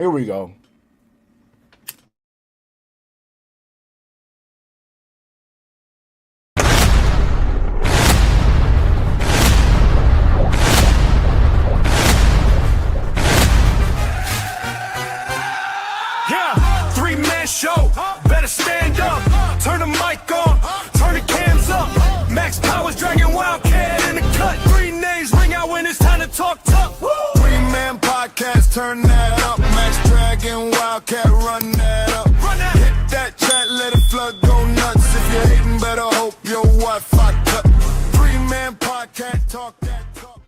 Here we go. Yeah, three-man show. Better stand up. Turn the mic on. Turn the cams up. Max Powers dragging Wildcat in the cut. Three names ring out when it's time to talk tough. Three-man podcast, turn that up. Max dragging Wildcat, run that up. Hit that chat, let it flood, go nuts. If you're hating, better hope your Wi-Fi cut. Three-man podcast, talk that talk.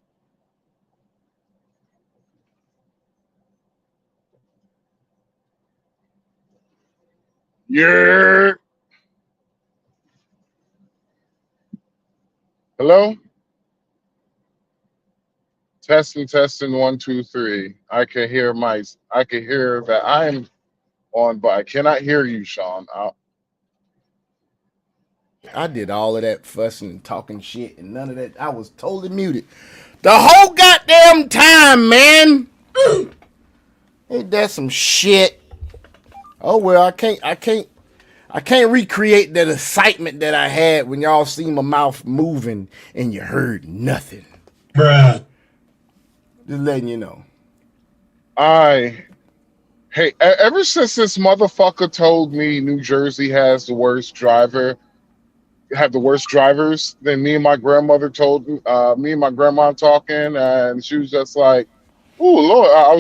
Yeah. Hello? Testing, testing, 1, 2, 3. I can hear that I'm on, but I cannot hear you, Sean. I did all of that fussing and talking shit and none of that. I was totally muted. The whole goddamn time, man. Ain't that some shit? Oh well, I can't recreate that excitement that I had when y'all seen my mouth moving and you heard nothing. Bruh. Just letting you know. Hey, ever since this motherfucker told me New Jersey have the worst drivers, then me and my grandmother told me and my grandma talking, and she was just like, "Oh Lord," I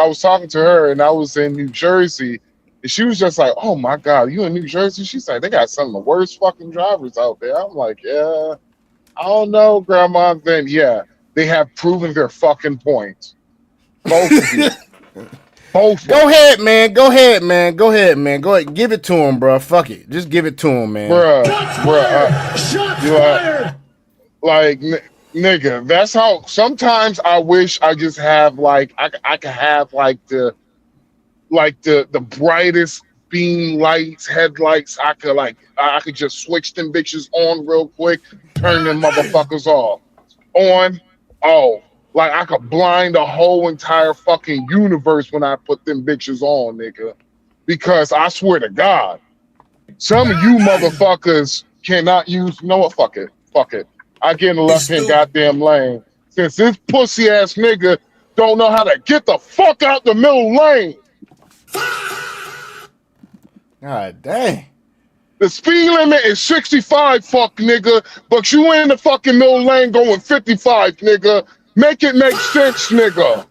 was talking to her, and I was in New Jersey, and she was just like, "Oh my God, you in New Jersey?" She's like, "They got some of the worst fucking drivers out there." I'm like, "Yeah, I don't know, Grandma." Then yeah, they have proven their fucking point. Both of you. Both. Go ahead, man. Go ahead, man. Go ahead, man. Go ahead. Give it to him, bro. Fuck it. Just give it to him, man. Shots fired. Like, nigga, that's how. Sometimes I wish I just have like I could have like the brightest beam lights, headlights. I could just switch them bitches on real quick, turn them motherfuckers off, on, off. Like I could blind the whole entire fucking universe when I put them bitches on, nigga. Because I swear to God, some of you motherfuckers cannot use. You know what? Fuck it. I get in the left hand goddamn lane. Since this pussy ass nigga don't know how to get the fuck out the middle lane. God dang. The speed limit is 65, fuck nigga, but you in the fucking middle lane going 55, nigga. Make it make sense, nigga.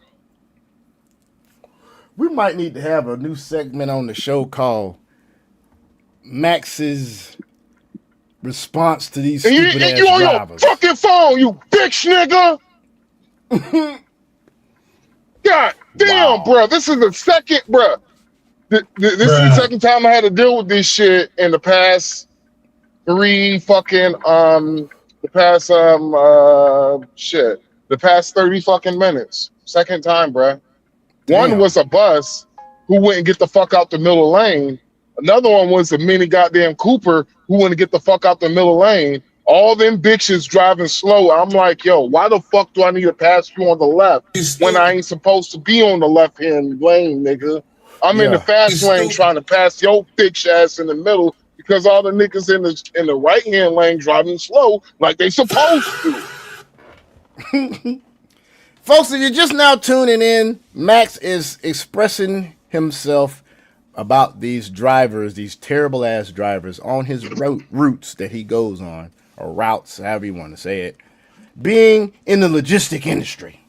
We might need to have a new segment on the show called Max's response to these stupid ass you on drivers. your fucking phone, you bitch nigga. God damn, bro. This is the second, bro. This is the second time I had to deal with this shit in the past the past 30 fucking minutes. Second time, bro. One was a bus who wouldn't get the fuck out the middle lane. Another one was a mini goddamn Cooper who wouldn't get the fuck out the middle lane. All them bitches driving slow. I'm like, yo, why the fuck do I need to pass you on the left when I ain't supposed to be on the left-hand lane, nigga? I'm in the fast lane trying to pass your bitch ass in the middle because all the niggas in the right-hand lane driving slow like they supposed to. Folks, if you're just now tuning in, Max is expressing himself about these drivers, these terrible ass drivers on his routes that he goes on, or routes, however you want to say it, being in the logistic industry.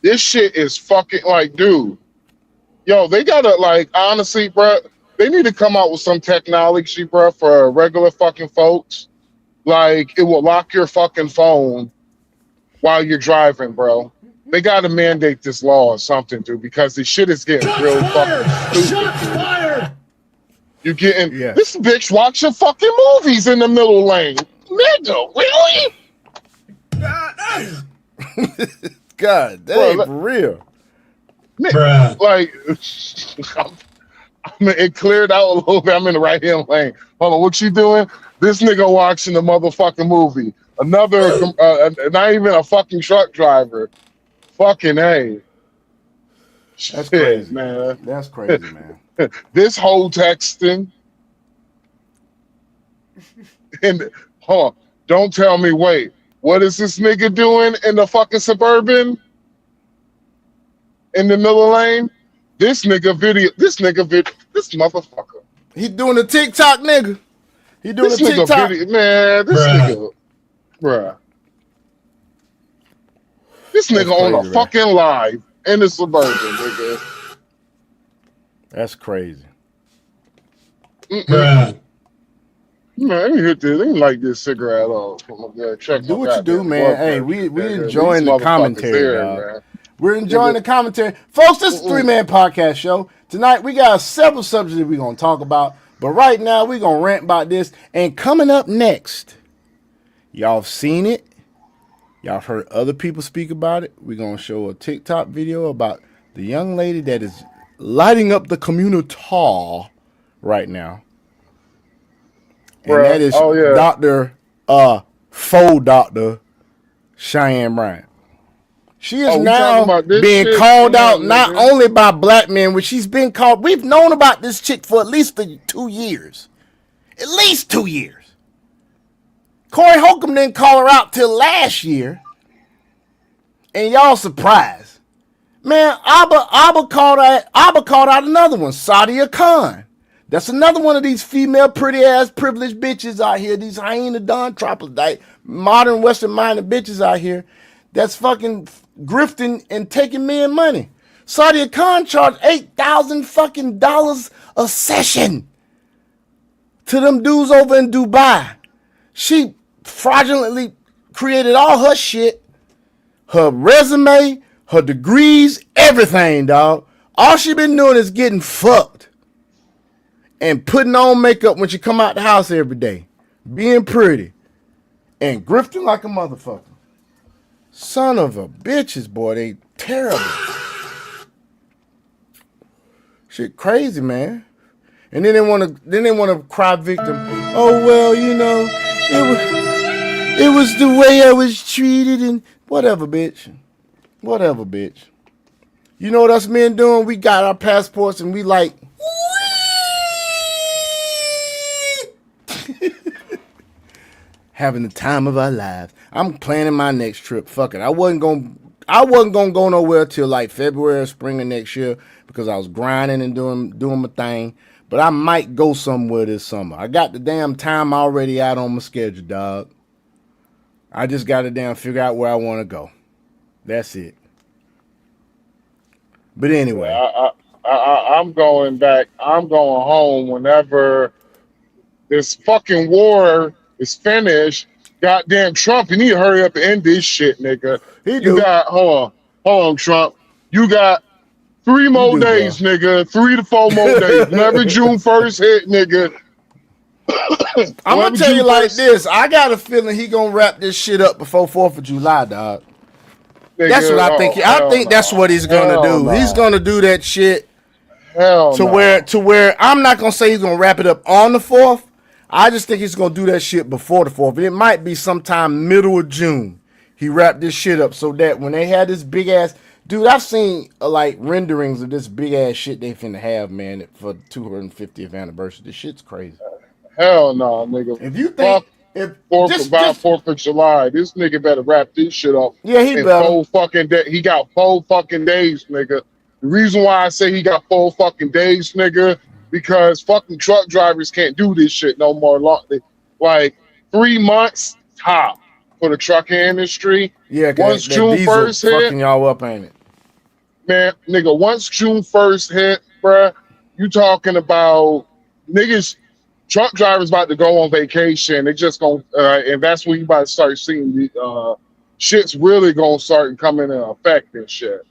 This shit is fucking like, dude. Yo, they gotta, like, honestly, bro, they need to come out with some technology, bro, for regular fucking folks. Like, it will lock your fucking phone while you're driving, bro. They gotta mandate this law or something, dude, because this shit is getting real fucking stupid. Shots fired. You're getting this bitch watching fucking movies in the middle lane. Nigga, really? God dang, for real. Like, it cleared out a little bit. I'm in the right hand lane. Hold on, what you doing? This nigga watching the motherfucking movie. Another, not even a fucking truck driver. Fucking A. That's Shit, crazy, man. That's crazy, man. This whole texting and hold on, don't tell me. Wait, what is this nigga doing in the fucking Suburban in the Miller Lane? This motherfucker. He doing the TikTok, nigga. He doing This the nigga TikTok. video, man. This Bruh. nigga, bruh. This That's nigga on a crazy, man. fucking live in the Suburban, nigga. That's crazy. Bruh. Man, let me hit this. Let me light this cigarette off. Check Do my what you do, goddamn man. blood Hey, pressure, we nigga. enjoying These the motherfuckers commentary, there, dog. man. We're enjoying Nigga. the commentary. Folks, this is a three-man podcast show. Tonight, we got several subjects that we're going to talk about. But right now, we're going to rant about this. And coming up next, y'all have seen it. Y'all have heard other people speak about it. We're going to show a TikTok video about the young lady that is lighting up the community right now. And Bruh, that is oh, yeah. Dr. Faux Dr. Cheyenne Bryant. She is Oh, we now talking about this being shit? called Come out on, not nigga. only by black men, which she's been called. We've known about this chick for at least 2 years. At least 2 years. Corey Holcomb didn't call her out till last year. And y'all surprised. Man, Abba called out another one, Sadia Khan. That's another one of these female pretty ass privileged bitches out here, these hyena Don troglodyte, modern Western minded bitches out here that's fucking grifting and taking men money. Sadia Khan charged $8,000 fucking dollars a session to them dudes over in Dubai. She fraudulently created all her shit, her resume, her degrees, everything, dog. All she been doing is getting fucked and putting on makeup when she come out the house every day, being pretty and grifting like a motherfucker. Son of a bitches, boy, they terrible. Shit crazy, man. And then they want to cry victim. Oh well, you know, it was the way I was treated and whatever, bitch. Whatever, bitch. You know what us men doing? We got our passports and we like having the time of our lives. I'm planning my next trip. Fuck it. I wasn't gonna go nowhere till like February or spring of next year because I was grinding and doing my thing. But I might go somewhere this summer. I got the damn time already out on my schedule, dog. I just got to damn figure out where I want to go. That's it. But anyway. I'm going back. I'm going home whenever this fucking war is finished. Goddamn Trump, you need to hurry up and end this shit, nigga. He do. Hold on, Trump. You got 3 more do, days, bro. nigga. 3 to 4 more days. Whenever June 1st hit, nigga. I'm Whenever gonna tell you June like 1st this. I got a feeling he gonna wrap this shit up before 4th of July, dog. nigga, That's what I think. I think that's what he's gonna do. No. He's gonna do that shit Hell to no. where I'm not gonna say he's gonna wrap it up on the 4th. I just think he's gonna do that shit before the 4th. It might be sometime middle of June. He wrapped this shit up so that when they had this big ass dude, I've seen like renderings of this big ass shit they finna have, man, for 250th anniversary. This shit's crazy. Hell no, nigga. If you think if just 4th of July, this nigga better wrap this shit up. Yeah, he in better. 4 fucking days. He got 4 fucking days, nigga. The reason why I say he got 4 fucking days, nigga, because fucking truck drivers can't do this shit no more. Like 3 months top for the trucking industry. Yeah, once that June diesel 1st hit, fucking y'all up, ain't it? man, nigga, once June 1st hit, bruh, you talking about niggas, truck drivers about to go on vacation. They just gonna, and that's when you about to start seeing the shit's really gonna start coming into effect and shit.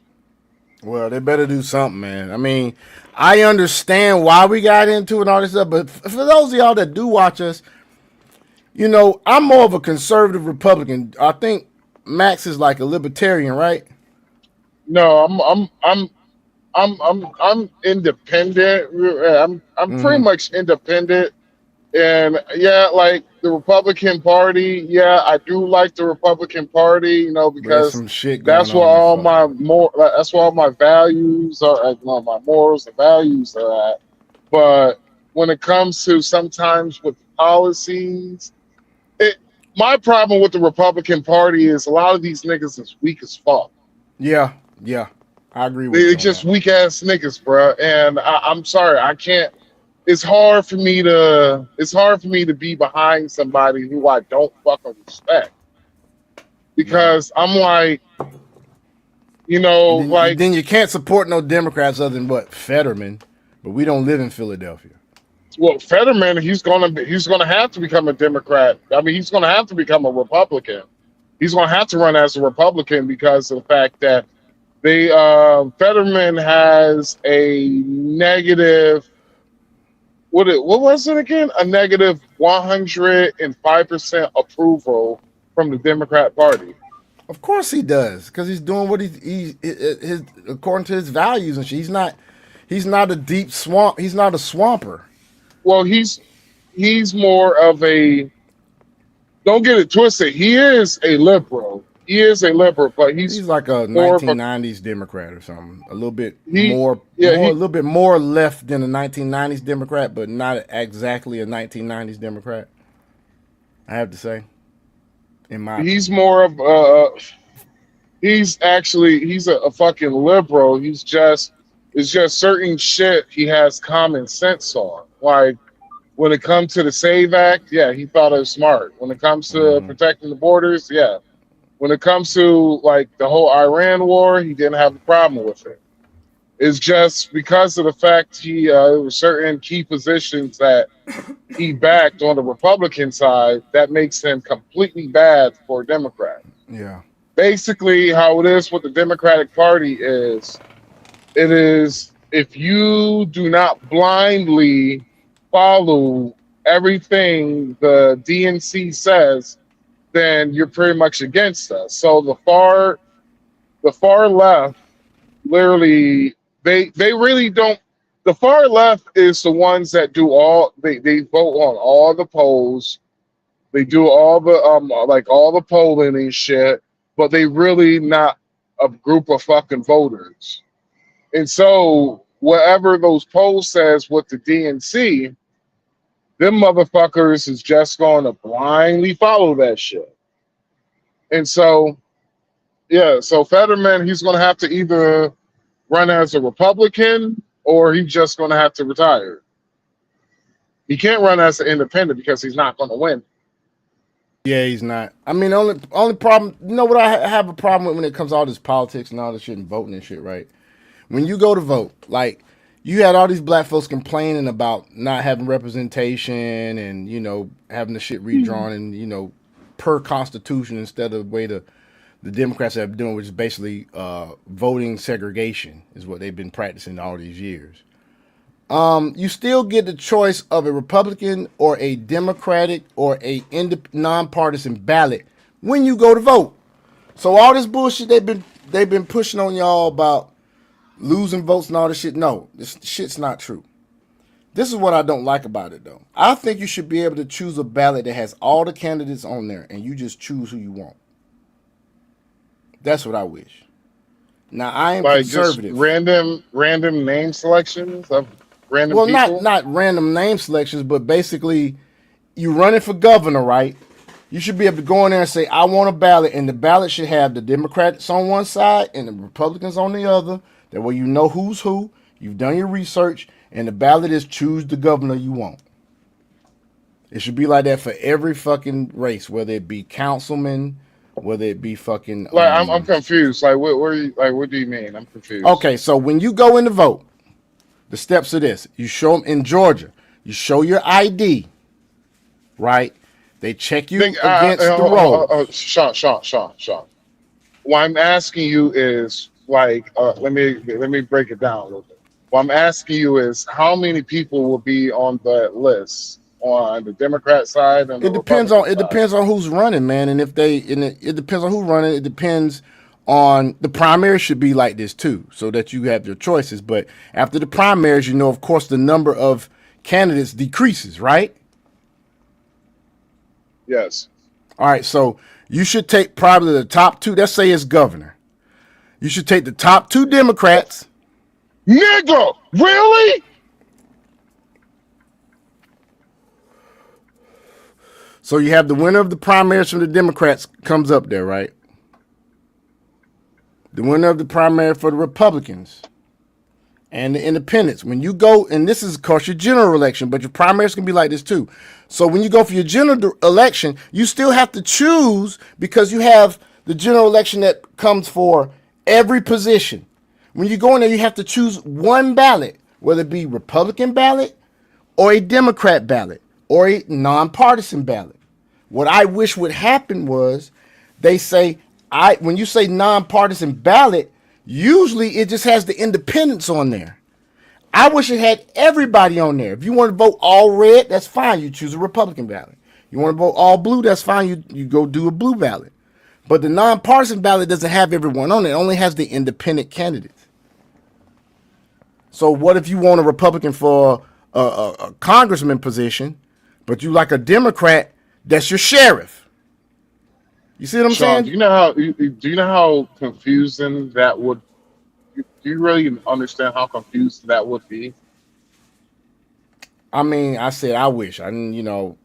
Well, they better do something, man. I mean, I understand why we got into it and all this stuff, but for those of y'all that do watch us, you know, I'm more of a conservative Republican. I think Max is like a libertarian, right? No, I'm independent. I'm pretty much independent. And yeah, like the Republican Party, yeah, I do like the Republican Party, you know, But there's because some shit going that's where on in the all fuck my with it. more that's where all my values are, well, my morals and values are at. But when it comes to sometimes with policies, it my problem with the Republican Party is a lot of these niggas is weak as fuck. Yeah, yeah. I agree with They're you on just that. weak ass niggas, bro. And I'm sorry, I can't. It's hard for me to be behind somebody who I don't fucking respect Yeah. because I'm like, And then, like, then you can't support no Democrats other than what Fetterman, but we don't live in Philadelphia. well, Fetterman, he's gonna have to become a Democrat. I mean, he's gonna have to become a Republican. He's gonna have to run as a Republican because of the fact that they Fetterman has a negative. What was it again? A negative 105% approval from the Democrat Party. Of course he does, because he's doing what he his according to his values and shit. He's not a deep swamp. He's not a swamper. Well, he's more of a, don't get it twisted. He is a liberal. He is a liberal, but he's He's like a more of a 1990s Democrat or something. A little bit he more, yeah, a little bit more left than a 1990s Democrat, but not exactly a 1990s Democrat. I have to say, in my he's opinion. more of he's a fucking liberal. It's just certain shit he has common sense on. Like when it comes to the Save Act, yeah, he thought it was smart. When it comes to Hmm. protecting the borders, yeah. When it comes to like the whole Iran war, he didn't have a problem with it. It's just because of the fact there were certain key positions that he backed on the Republican side that makes him completely bad for a Democrat. Yeah, Basically, how it is with the Democratic Party is it is if you do not blindly follow everything the DNC says, then you're pretty much against us. So the far left, literally, they really don't. The far left is the ones that do they vote on all the polls. They do all the like all the polling and shit, but they really not a group of fucking voters. And so whatever those polls says with the DNC, them motherfuckers is just going to blindly follow that shit. And so yeah, so Fetterman, he's going to have to either run as a Republican or he's just going to have to retire. He can't run as an independent because he's not going to win. yeah, he's not. I mean, only problem. You know what I have a problem with when it comes to all this politics and all this shit and voting and shit, right? When you go to vote, like you had all these black folks complaining about not having representation and having the shit redrawn and per constitution instead of the way the Democrats have been doing, which is basically voting segregation, is what they've been practicing all these years. You still get the choice of a Republican or a Democratic or a nonpartisan ballot when you go to vote. So all this bullshit they've been pushing on y'all about losing votes and all this shit. No, this shit's not true. This is what I don't like about it though. I think you should be able to choose a ballot that has all the candidates on there and you just choose who you want. That's what I wish. Now I am Like just conservative. random name selections of random Well, not people. not random name selections, but basically you running for governor, right? You should be able to go in there and say, I want a ballot, and the ballot should have the Democrats on one side and the Republicans on the other. That way you know who's who, you've done your research, and the ballot is choose the governor you want. It should be like that for every fucking race, whether it be councilman, whether it be fucking Like I'm confused. Like what do you mean? I'm confused. Okay, so when you go in to vote, the steps are this. You show them in Georgia, you show your ID, right? They check you against the roll. Sean. What I'm asking you is like let me break it down a little bit. What I'm asking you is how many people will be on the list on the Democrat side and the It depends on Republican side? who's running, man, and it depends on who's running. It depends on the primaries should be like this too, so that you have your choices. But after the primaries, of course, the number of candidates decreases, right? Yes. All right, so you should take probably the top two. Let's say it's governor. You should take the top two Democrats. Nigga, really? So you have the winner of the primaries from the Democrats comes up there, right? The winner of the primary for the Republicans and the independents. When you go, and this is, of course, your general election, but your primaries can be like this too. So when you go for your general election, you still have to choose because you have the general election that comes for every position. When you go in there, you have to choose one ballot, whether it be Republican ballot or a Democrat ballot or a nonpartisan ballot. What I wish would happen was they say, when you say nonpartisan ballot, usually it just has the independents on there. I wish it had everybody on there. If you want to vote all red, that's fine. You choose a Republican ballot. You want to vote all blue, that's fine. You go do a blue ballot. But the nonpartisan ballot doesn't have everyone on it. It only has the independent candidates. So what if you want a Republican for a congressman position, but you like a Democrat that's your sheriff? You see what I'm Sean, saying? do you know how confusing that would? Do you really understand how confused that would be? I mean, I said I wish. I didn't,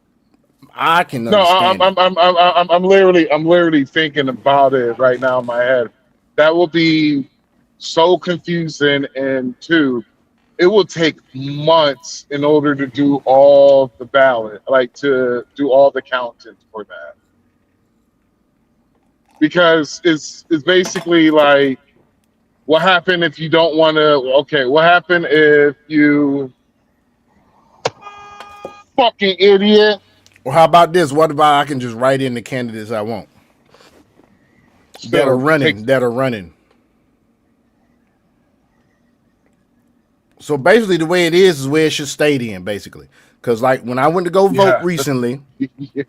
I can No, understand it. I'm literally thinking about it right now in my head. That will be so confusing, and two, it will take months in order to do all the ballot, like to do all the counting for that. Because it's basically like, what happened if you don't want to? Okay, what happened if you fucking idiot? Well, how about this? What about I can just write in the candidates I want that are Still running? takes So basically, the way it is where it should stay in, basically. Because like when I went to go vote Yeah. recently, yeah.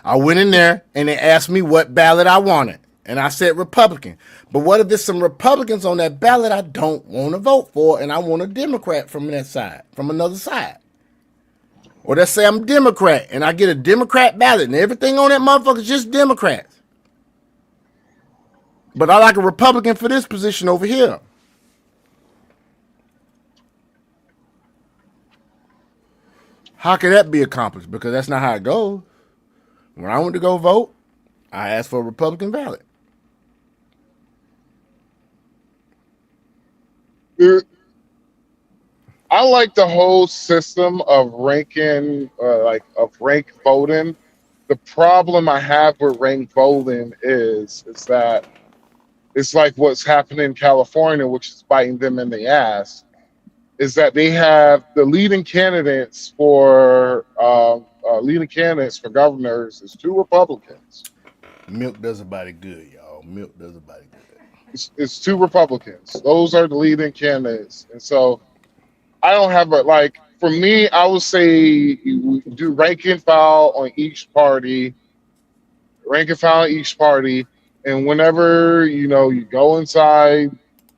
I went in there and they asked me what ballot I wanted. And I said Republican. But what if there's some Republicans on that ballot I don't want to vote for and I want a Democrat from that side, from another side? Or let's say I'm Democrat and I get a Democrat ballot and everything on that motherfucker is just Democrats. But I like a Republican for this position over here. How can that be accomplished? Because that's not how it goes. When I went to go vote, I asked for a Republican ballot. I like the whole system of ranking, of rank voting. The problem I have with rank voting is that it's like what's happening in California, which is biting them in the ass. Is that they have the leading candidates for governors is two Republicans. Milk does a body good, y'all. Milk does a body good. It's two Republicans. Those are the leading candidates, and so I don't have for me, I would say you do rank and file on each party, and whenever you go inside,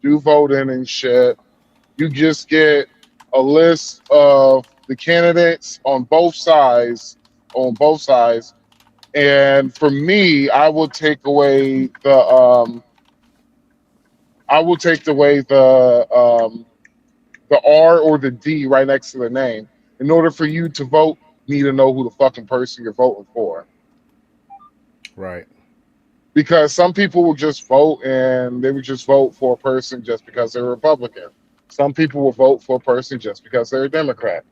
do voting and shit, you just get a list of the candidates on both sides, and for me, I will take away the R or the D right next to the name. In order for you to vote, you need to know who the fucking person you're voting for. Right. Because some people will just vote and they would just vote for a person just because they're Republican. Some people will vote for a person just because they're a Democrat.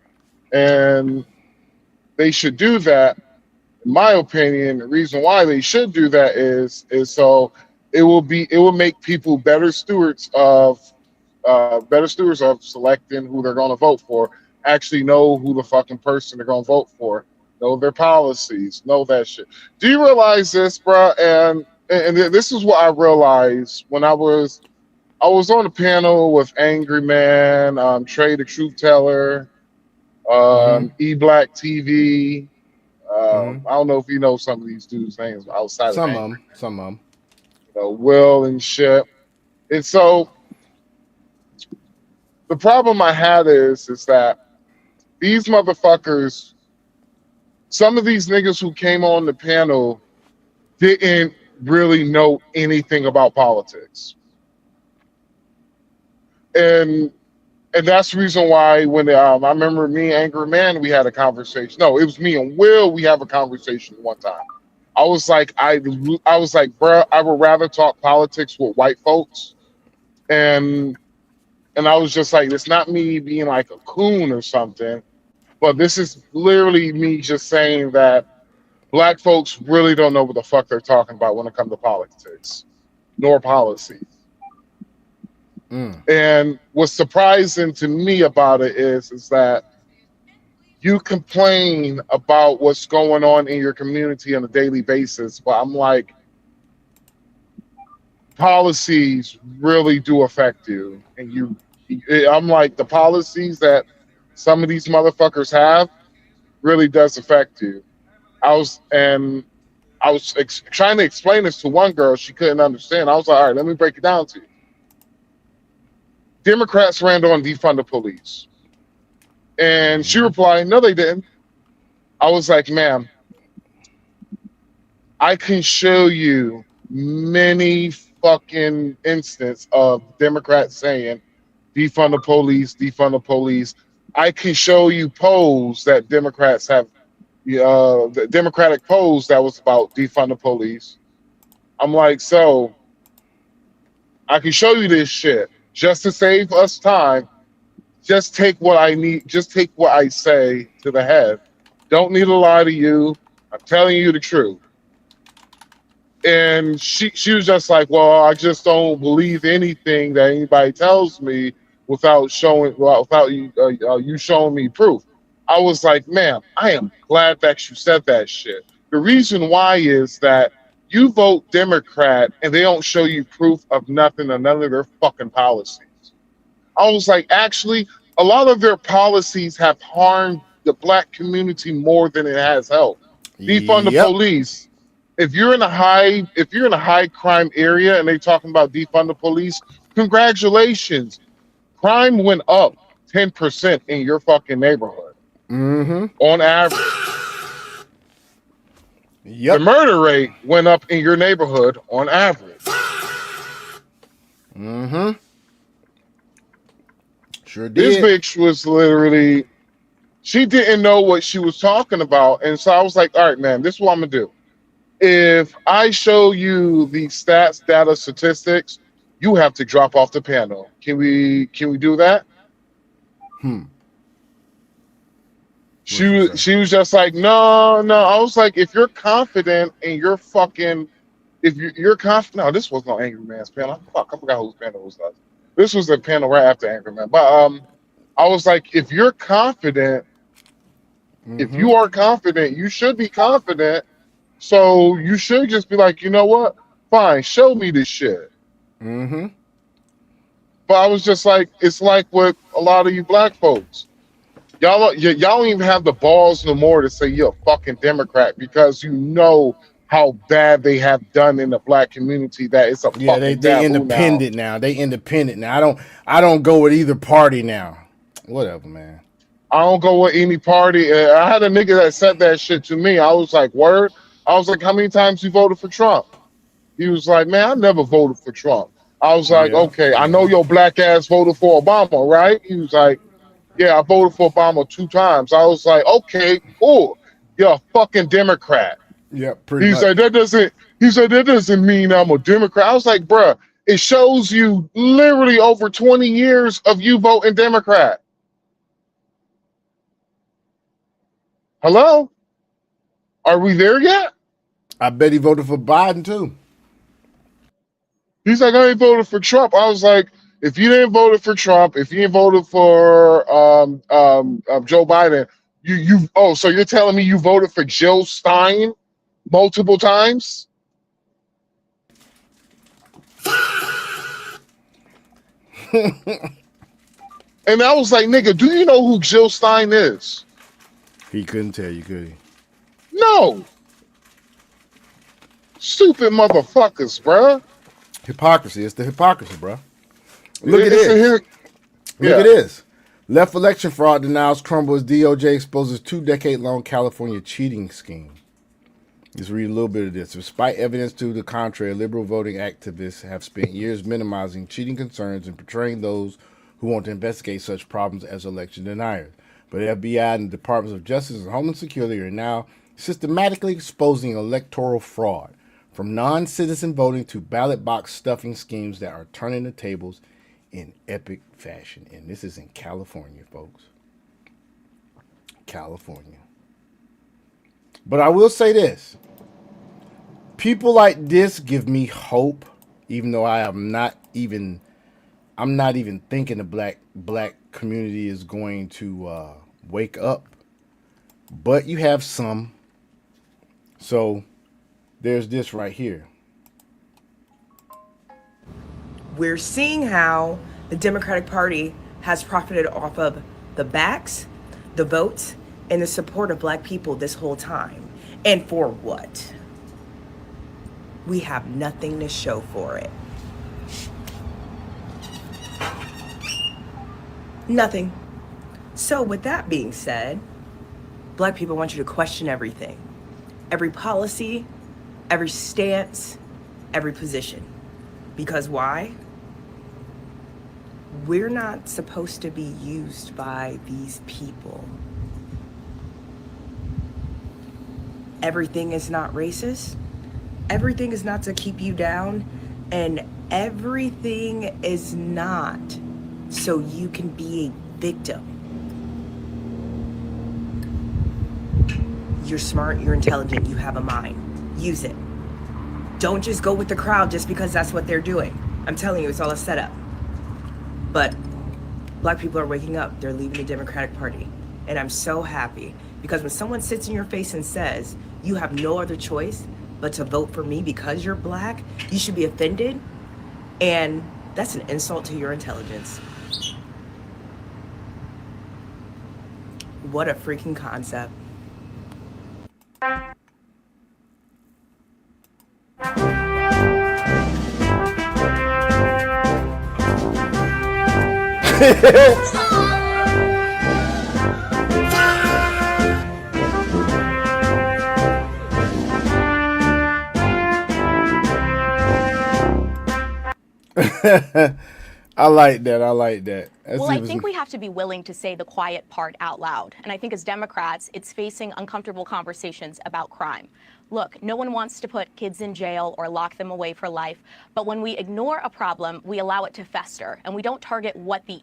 And they should do that. In my opinion, the reason why they should do that is so it will make people better stewards of selecting who they're going to vote for. Actually know who the fucking person they're going to vote for. Know their policies. Know that shit. Do you realize this, bro? And this is what I realized when I was on a panel with Angry Man, Trey the Truth Teller, E Black TV. I don't know if you know some of these dudes' names outside Some of of Angry. them. Will and shit. And so the problem I had is that these motherfuckers some of these niggas who came on the panel didn't really know anything about politics. And that's the reason why when I remember me and Angry Man, we had a conversation. No, it was me and Will. We have a conversation one time. I was like, bro, I would rather talk politics with white folks. And I was just like, it's not me being like a coon or something, but this is literally me just saying that black folks really don't know what the fuck they're talking about when it comes to politics, nor policy. And what's surprising to me about it is that you complain about what's going on in your community on a daily basis, but I'm like, policies really do affect you. And I'm like, the policies that some of these motherfuckers have really does affect you. I was trying to explain this to one girl. She couldn't understand. I was like, all right, let me break it down to you. Democrats ran on defund the police. And she replied, no, they didn't. I was like, ma'am, I can show you many fucking instances of Democrats saying, defund the police, defund the police. I can show you polls that Democrats have, the Democratic polls that was about defund the police. I'm like, so I can show you this shit. Just to save us time, just take what I need. Just take what I say to the head. Don't need to lie to you. I'm telling you the truth. And she was just like, well, I just don't believe anything that anybody tells me without you showing me proof. I was like, ma'am, I am glad that you said that shit. The reason why is that you vote Democrat and they don't show you proof of nothing or none of their fucking policies. I was like, actually, a lot of their policies have harmed the black community more than it has helped. Defund the police. If you're in a high crime area and they're talking about defund the police, congratulations. Crime went up 10% in your fucking neighborhood. On average. The murder rate went up in your neighborhood on average. Sure did. This bitch was literally, she didn't know what she was talking about. And so I was like, all right, man, this is what I'm going to do. If I show you the stats, data, statistics, you have to drop off the panel. Can we do that? She was just like, no. I was like, if you're confident and you're fucking, if you're confident, no, this wasn't on Angry Man's panel. Fuck, I forgot whose panel was that. This was the panel right after Angry Man. But I was like, if you're confident, if you are confident, you should be confident. So you should just be like, you know what? Fine, show me this shit. But I was just like, it's like with a lot of you black folks. Y'all don't even have the balls no more to say you're a fucking Democrat because you know how bad they have done in the black community that it's a fucking they independent now. They independent now. I don't go with either party now. Whatever, man. I don't go with any party. I had a nigga that said that shit to me. I was like, word? I was like, how many times you voted for Trump? He was like, man, I never voted for Trump. I was like, okay, I know your black ass voted for Obama, right? He was like, yeah, I voted for Obama 2 times. I was like, okay, cool. You're a fucking Democrat. Yeah, pretty much. He said, that doesn't mean I'm a Democrat. I was like, bruh, it shows you literally over 20 years of you voting Democrat. Hello? Are we there yet? I bet he voted for Biden too. He's like, I ain't voted for Trump. I was like, if you didn't vote for Trump, if you didn't vote for Joe Biden, so you're telling me you voted for Jill Stein multiple times? And I was like, nigga, do you know who Jill Stein is? He couldn't tell you, could he? No. Stupid motherfuckers, bruh. Hypocrisy. It's the hypocrisy, bro. Look at this. Look at this. Left election fraud denials crumble as DOJ exposes 2-decade-long California cheating scheme. Let's read a little bit of this. Despite evidence to the contrary, liberal voting activists have spent years minimizing cheating concerns and portraying those who want to investigate such problems as election deniers. But the FBI and the Departments of Justice and Homeland Security are now systematically exposing electoral fraud, from non-citizen voting to ballot box stuffing schemes that are turning the tables in epic fashion. And this is in California, folks. California. But I will say this. People like this give me hope, even though I'm not even thinking the black community is going to wake up. But you have some. So there's this right here. We're seeing how the Democratic Party has profited off of the backs, the votes, and the support of black people this whole time. And for what? We have nothing to show for it. Nothing. So with that being said, black people want you to question everything. Every policy, every stance, every position. Because why? We're not supposed to be used by these people. Everything is not racist. Everything is not to keep you down. And everything is not so you can be a victim. You're smart, you're intelligent, you have a mind. Use it. Don't just go with the crowd just because that's what they're doing. I'm telling you, it's all a setup. But black people are waking up. They're leaving the Democratic Party. And I'm so happy because when someone sits in your face and says, you have no other choice but to vote for me because you're black, you should be offended. And that's an insult to your intelligence. What a freaking concept. I like that. I like that. Well, I think we have to be willing to say the quiet part out loud. And I think as Democrats, it's facing uncomfortable conversations about crime. Look, no one wants to put kids in jail or lock them away for life. But when we ignore a problem, we allow it to fester. And we don't target what the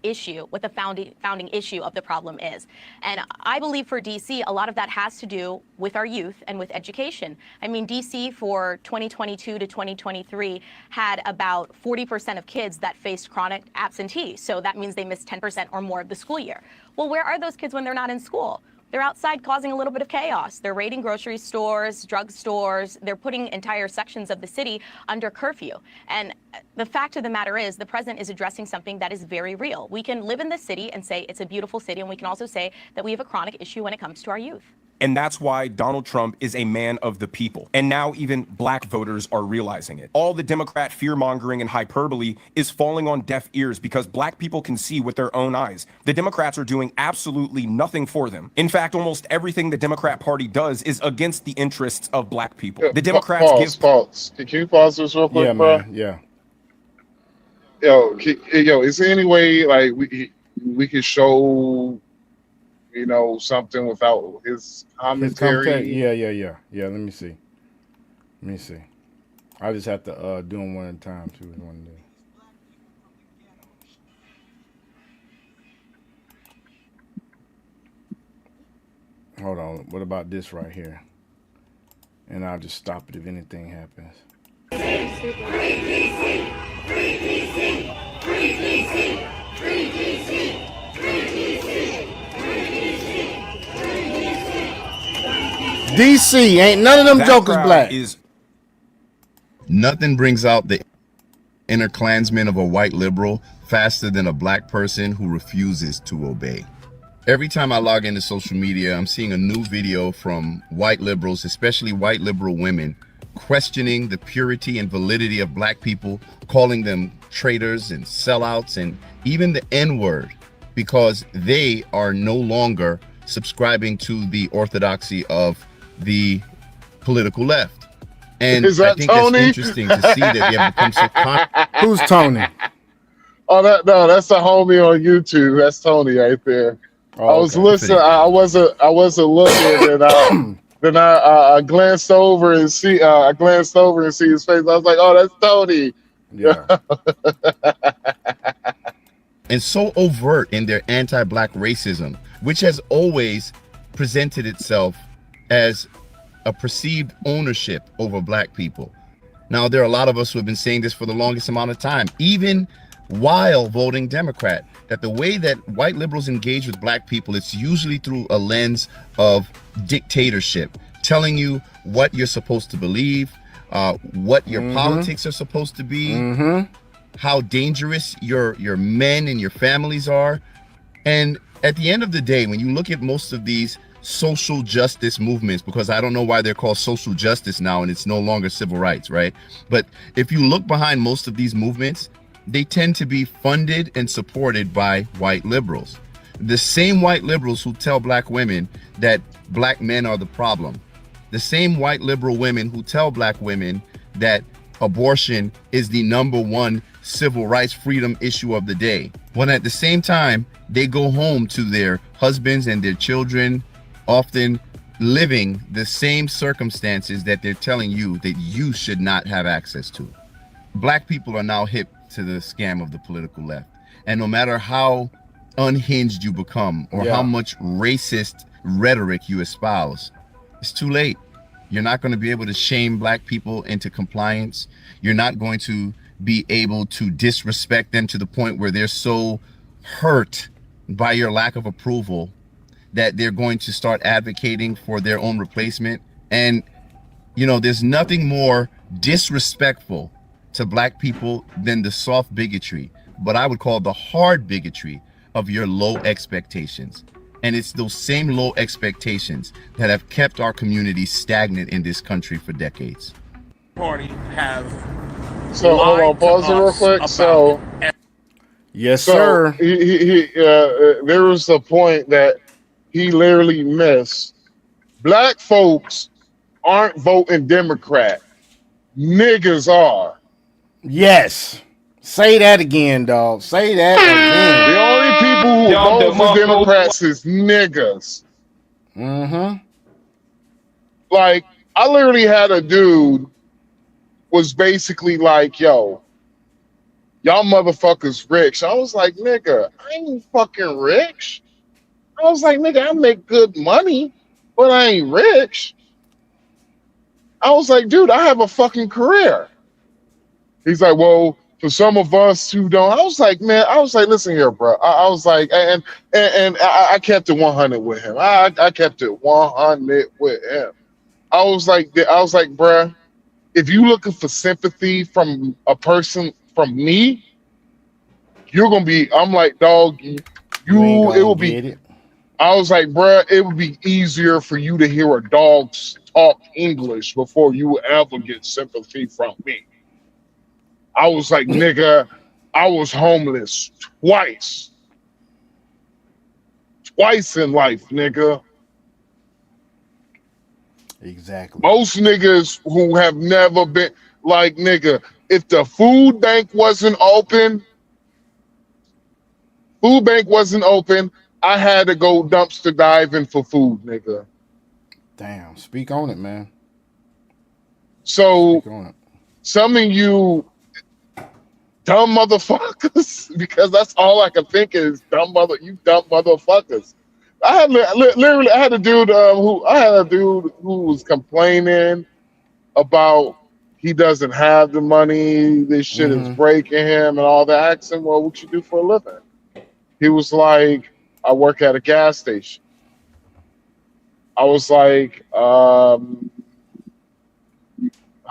founding issue of the problem is. And I believe for DC, a lot of that has to do with our youth and with education. I mean, DC for 2022 to 2023 had about 40% of kids that faced chronic absentee. So that means they missed 10% or more of the school year. Well, where are those kids when they're not in school? They're outside causing a little bit of chaos. They're raiding grocery stores, drug stores. They're putting entire sections of the city under curfew. And the fact of the matter is the president is addressing something that is very real. We can live in this city and say it's a beautiful city, and we can also say that we have a chronic issue when it comes to our youth. And that's why Donald Trump is a man of the people. And now even black voters are realizing it. All the Democrat fear-mongering and hyperbole is falling on deaf ears because black people can see with their own eyes. The Democrats are doing absolutely nothing for them. In fact, almost everything the Democrat Party does is against the interests of black people. The Democrats pause. Can you pause this real quick, bro? Man, yeah. Yo, is there any way like we could show, you know, something without his commentary? Yeah. Let me see. I just have to do them one at a time too. One day. Hold on. What about this right here? And I'll just stop it if anything happens. DC ain't none of them jokers black. Nothing brings out the inner Klansman of a white liberal faster than a black person who refuses to obey. Every time I log into social media, I'm seeing a new video from white liberals, especially white liberal women, questioning the purity and validity of black people, calling them traitors and sellouts and even the N-word. because they are no longer subscribing to the orthodoxy of the political left. And Is I that think Tony? that's interesting to see that they have become so Who's Tony? Oh, that's a homie on YouTube. That's Tony right there. Oh, I was okay. listening. I wasn't looking, and then I glanced over and see. I glanced over and see his face. I was like, "Oh, that's Tony." Yeah. and so overt in their anti-black racism, which has always presented itself as a perceived ownership over black people. Now, there are a lot of us who have been saying this for the longest amount of time, even while voting Democrat, that the way that white liberals engage with black people, it's usually through a lens of dictatorship, telling you what you're supposed to believe, what your politics are supposed to be, how dangerous your men and your families are. And at the end of the day, when you look at most of these social justice movements, because I don't know why they're called social justice now and it's no longer civil rights, right? But if you look behind most of these movements, they tend to be funded and supported by white liberals. The same white liberals who tell black women that black men are the problem. The same white liberal women who tell black women that abortion is the #1 civil rights freedom issue of the day. When at the same time, they go home to their husbands and their children, often living the same circumstances that they're telling you that you should not have access to. Black people are now hip to the scam of the political left. And no matter how unhinged you become or how much racist rhetoric you espouse, it's too late. You're not going to be able to shame black people into compliance. You're not going to be able to disrespect them to the point where they're so hurt by your lack of approval that they're going to start advocating for their own replacement. And, you know, there's nothing more disrespectful to black people than the soft bigotry, but I would call the hard bigotry of your low expectations. And it's those same low expectations that have kept our community stagnant in this country for decades. Party have So hold on, pause it real quick. So Yes, sir. there was a point that he literally missed. Black folks aren't voting Democrat. Niggas are. Yes. Say that again, dog. Say that again. The only people who vote for Democrats is niggas. Like, I literally had a dude was basically like, yo, y'all motherfuckers rich. I was like, nigga, I ain't fucking rich. I was like, nigga, I make good money, but I ain't rich. I was like, dude, I have a fucking career. He's like, well, for some of us who don't, I was like, man, I was like, listen here, bro. I was like, and I kept it 100 with him. I kept it 100 with him. I was like, bro, if you looking for sympathy from a person, from me, you're gonna be. I'm like, dog, it will be. It. I was like, bro, it would be easier for you to hear a dog talk English before you would ever get sympathy from me. I was like, nigga, I was homeless twice in life, nigga. Exactly. Most niggas who have never been, like, nigga, if the food bank wasn't open, I had to go dumpster diving for food, nigga. Damn. Speak on it, man. So Speak on it. some of you dumb motherfuckers, because that's all I can think is dumb motherfuckers. I had a dude who was complaining about he doesn't have the money, this shit is breaking him and all that. I asked him, well, what you do for a living? He was like, I work at a gas station. I was like, how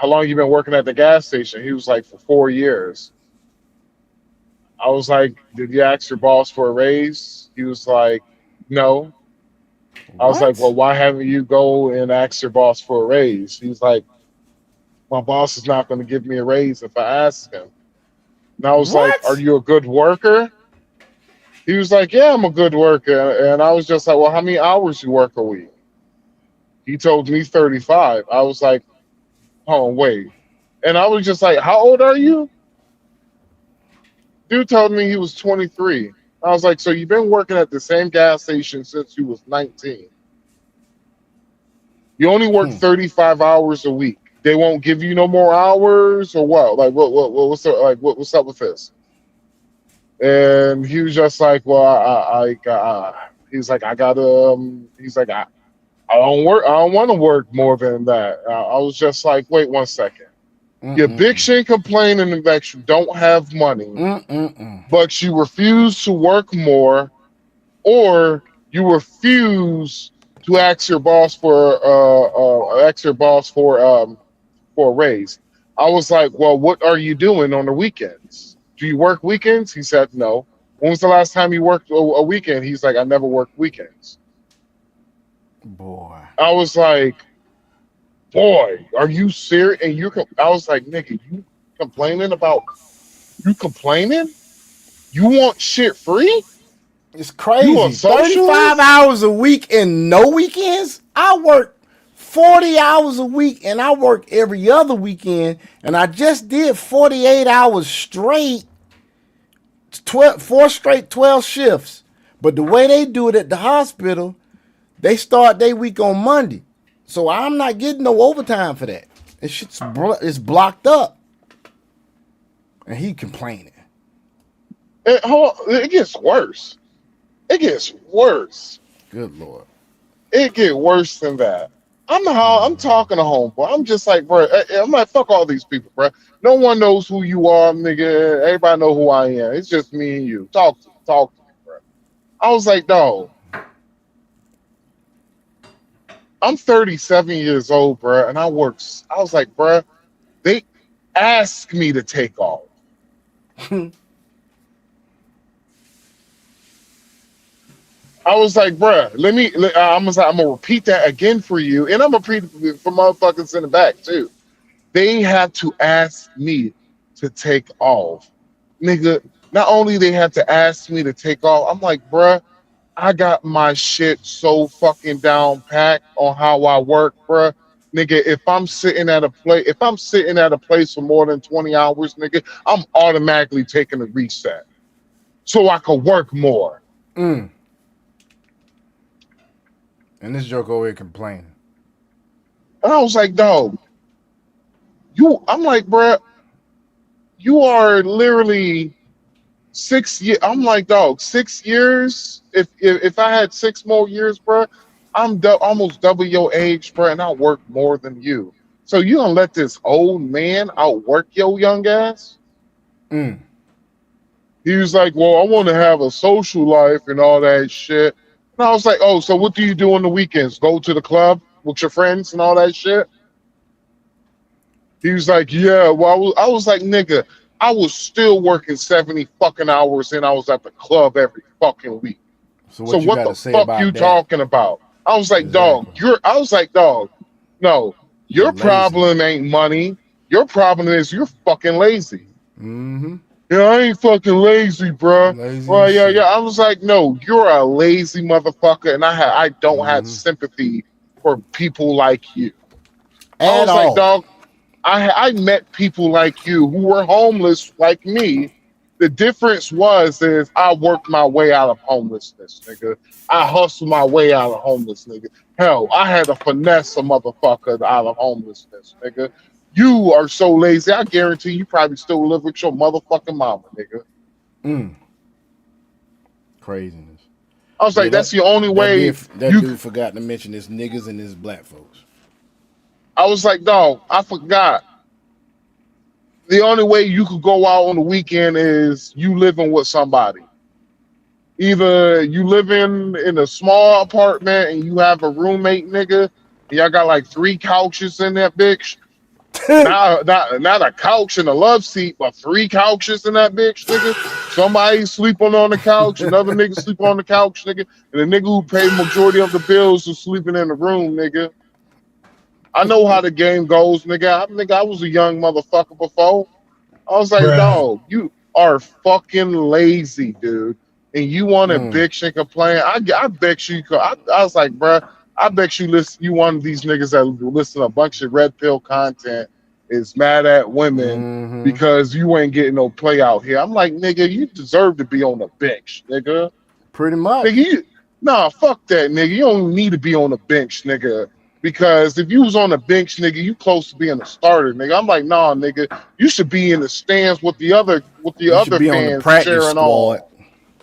long you been working at the gas station? He was like, for 4 years. I was like, did you ask your boss for a raise? He was like, no. I was like, well, why haven't you go and ask your boss for a raise? He's like, my boss is not going to give me a raise if I ask him. And I was like, are you a good worker? He was like, yeah, I'm a good worker. And I was just like, well, how many hours you work a week? He told me 35. I was like, oh, wait. And I was just like, how old are you? Dude told me he was 23. I was like, so you've been working at the same gas station since you was 19. You only work 35 hours a week. They won't give you no more hours or what? Like what's what's up with this? And he was just like, well, he's like, I gotta, he's like, I don't want to work more than that. I was just like, wait 1 second. Your bitch ain't complaining that you don't have money, but you refuse to work more, or you refuse to ask your boss for a raise. I was like, well, what are you doing on the weekends? Do you work weekends? He said no. When was the last time you worked a weekend? He's like, I never worked weekends. Boy. I was like, boy, are you serious? And I was like, nigga, you complaining? You want shit free? It's crazy. You want 35 hours a week and no weekends? I work 40 hours a week and I work every other weekend, and I just did 48 hours straight, 4 straight 12 shifts. But the way they do it at the hospital, they start their week on Monday. So I'm not getting no overtime for that. It's blocked up. And he complaining. It gets worse. It gets worse. Good Lord. It get worse than that. I'm talking to homeboy. I'm just like, bro. I'm like, fuck all these people, bro. No one knows who you are, nigga. Everybody know who I am. It's just me and you. Talk to me, bro. I was like, dog. I'm 37 years old, bro, and I was like, bro, they asked me to take off. I was like, bro, I'm gonna repeat that again for you, and I'm gonna repeat it for motherfuckers in the back too. They had to ask me to take off, nigga. Not only they had to ask me to take off, I'm like, bro, I got my shit so fucking down packed on how I work, bro. Nigga, if I'm sitting at a place for more than 20 hours, nigga, I'm automatically taking a reset so I can work more. And this joke over here complaining. And I was like, dog, I'm like, bro, you are literally 6 years. I'm like, dog, 6 years. If I had 6 more years, bro, I'm almost double your age, bro, and I work more than you. So you gonna let this old man outwork your young ass? He was like, well, I want to have a social life and all that shit. And I was like, oh, so what do you do on the weekends? Go to the club with your friends and all that shit? He was like, yeah. Well, I was like, nigga, I was still working 70 fucking hours and I was at the club every fucking week. So what the fuck you talking about? I was like, dog, no, your problem ain't money. Your problem is you're fucking lazy. Yeah, I ain't fucking lazy, bro. Well, yeah. I was like, no, you're a lazy motherfucker, and I don't have sympathy for people like you. I was like, dog, I met people like you who were homeless like me. The difference is I worked my way out of homelessness, nigga. I hustled my way out of homeless, nigga. Hell, I had to finesse a motherfucker out of homelessness, nigga. You are so lazy. I guarantee you probably still live with your motherfucking mama, nigga. Craziness. I was like, that's the only way. That dude forgot to mention his niggas and his black folks. I was like, dog, I forgot. The only way you could go out on the weekend is you living with somebody. Either you live in a small apartment and you have a roommate, nigga. And y'all got like 3 couches in that bitch. not a couch and a love seat, but 3 couches in that bitch, nigga. Somebody sleeping on the couch, another nigga sleep on the couch, nigga, and the nigga who paid majority of the bills is sleeping in the room, nigga. I know how the game goes, nigga. I was a young motherfucker before. I was like, dog, you are fucking lazy, dude. and you want to bitch and complain, I bet you. I was like, bro, I bet you listen. You one of these niggas that listen to a bunch of red pill content is mad at women because you ain't getting no play out here. I'm like, nigga, you deserve to be on the bench, nigga. Pretty much. Nigga, nah, fuck that, nigga. You don't need to be on the bench, nigga. Because if you was on the bench, nigga, you close to being a starter, nigga. I'm like, nah, nigga, you should be in the stands with the other fans cheering on.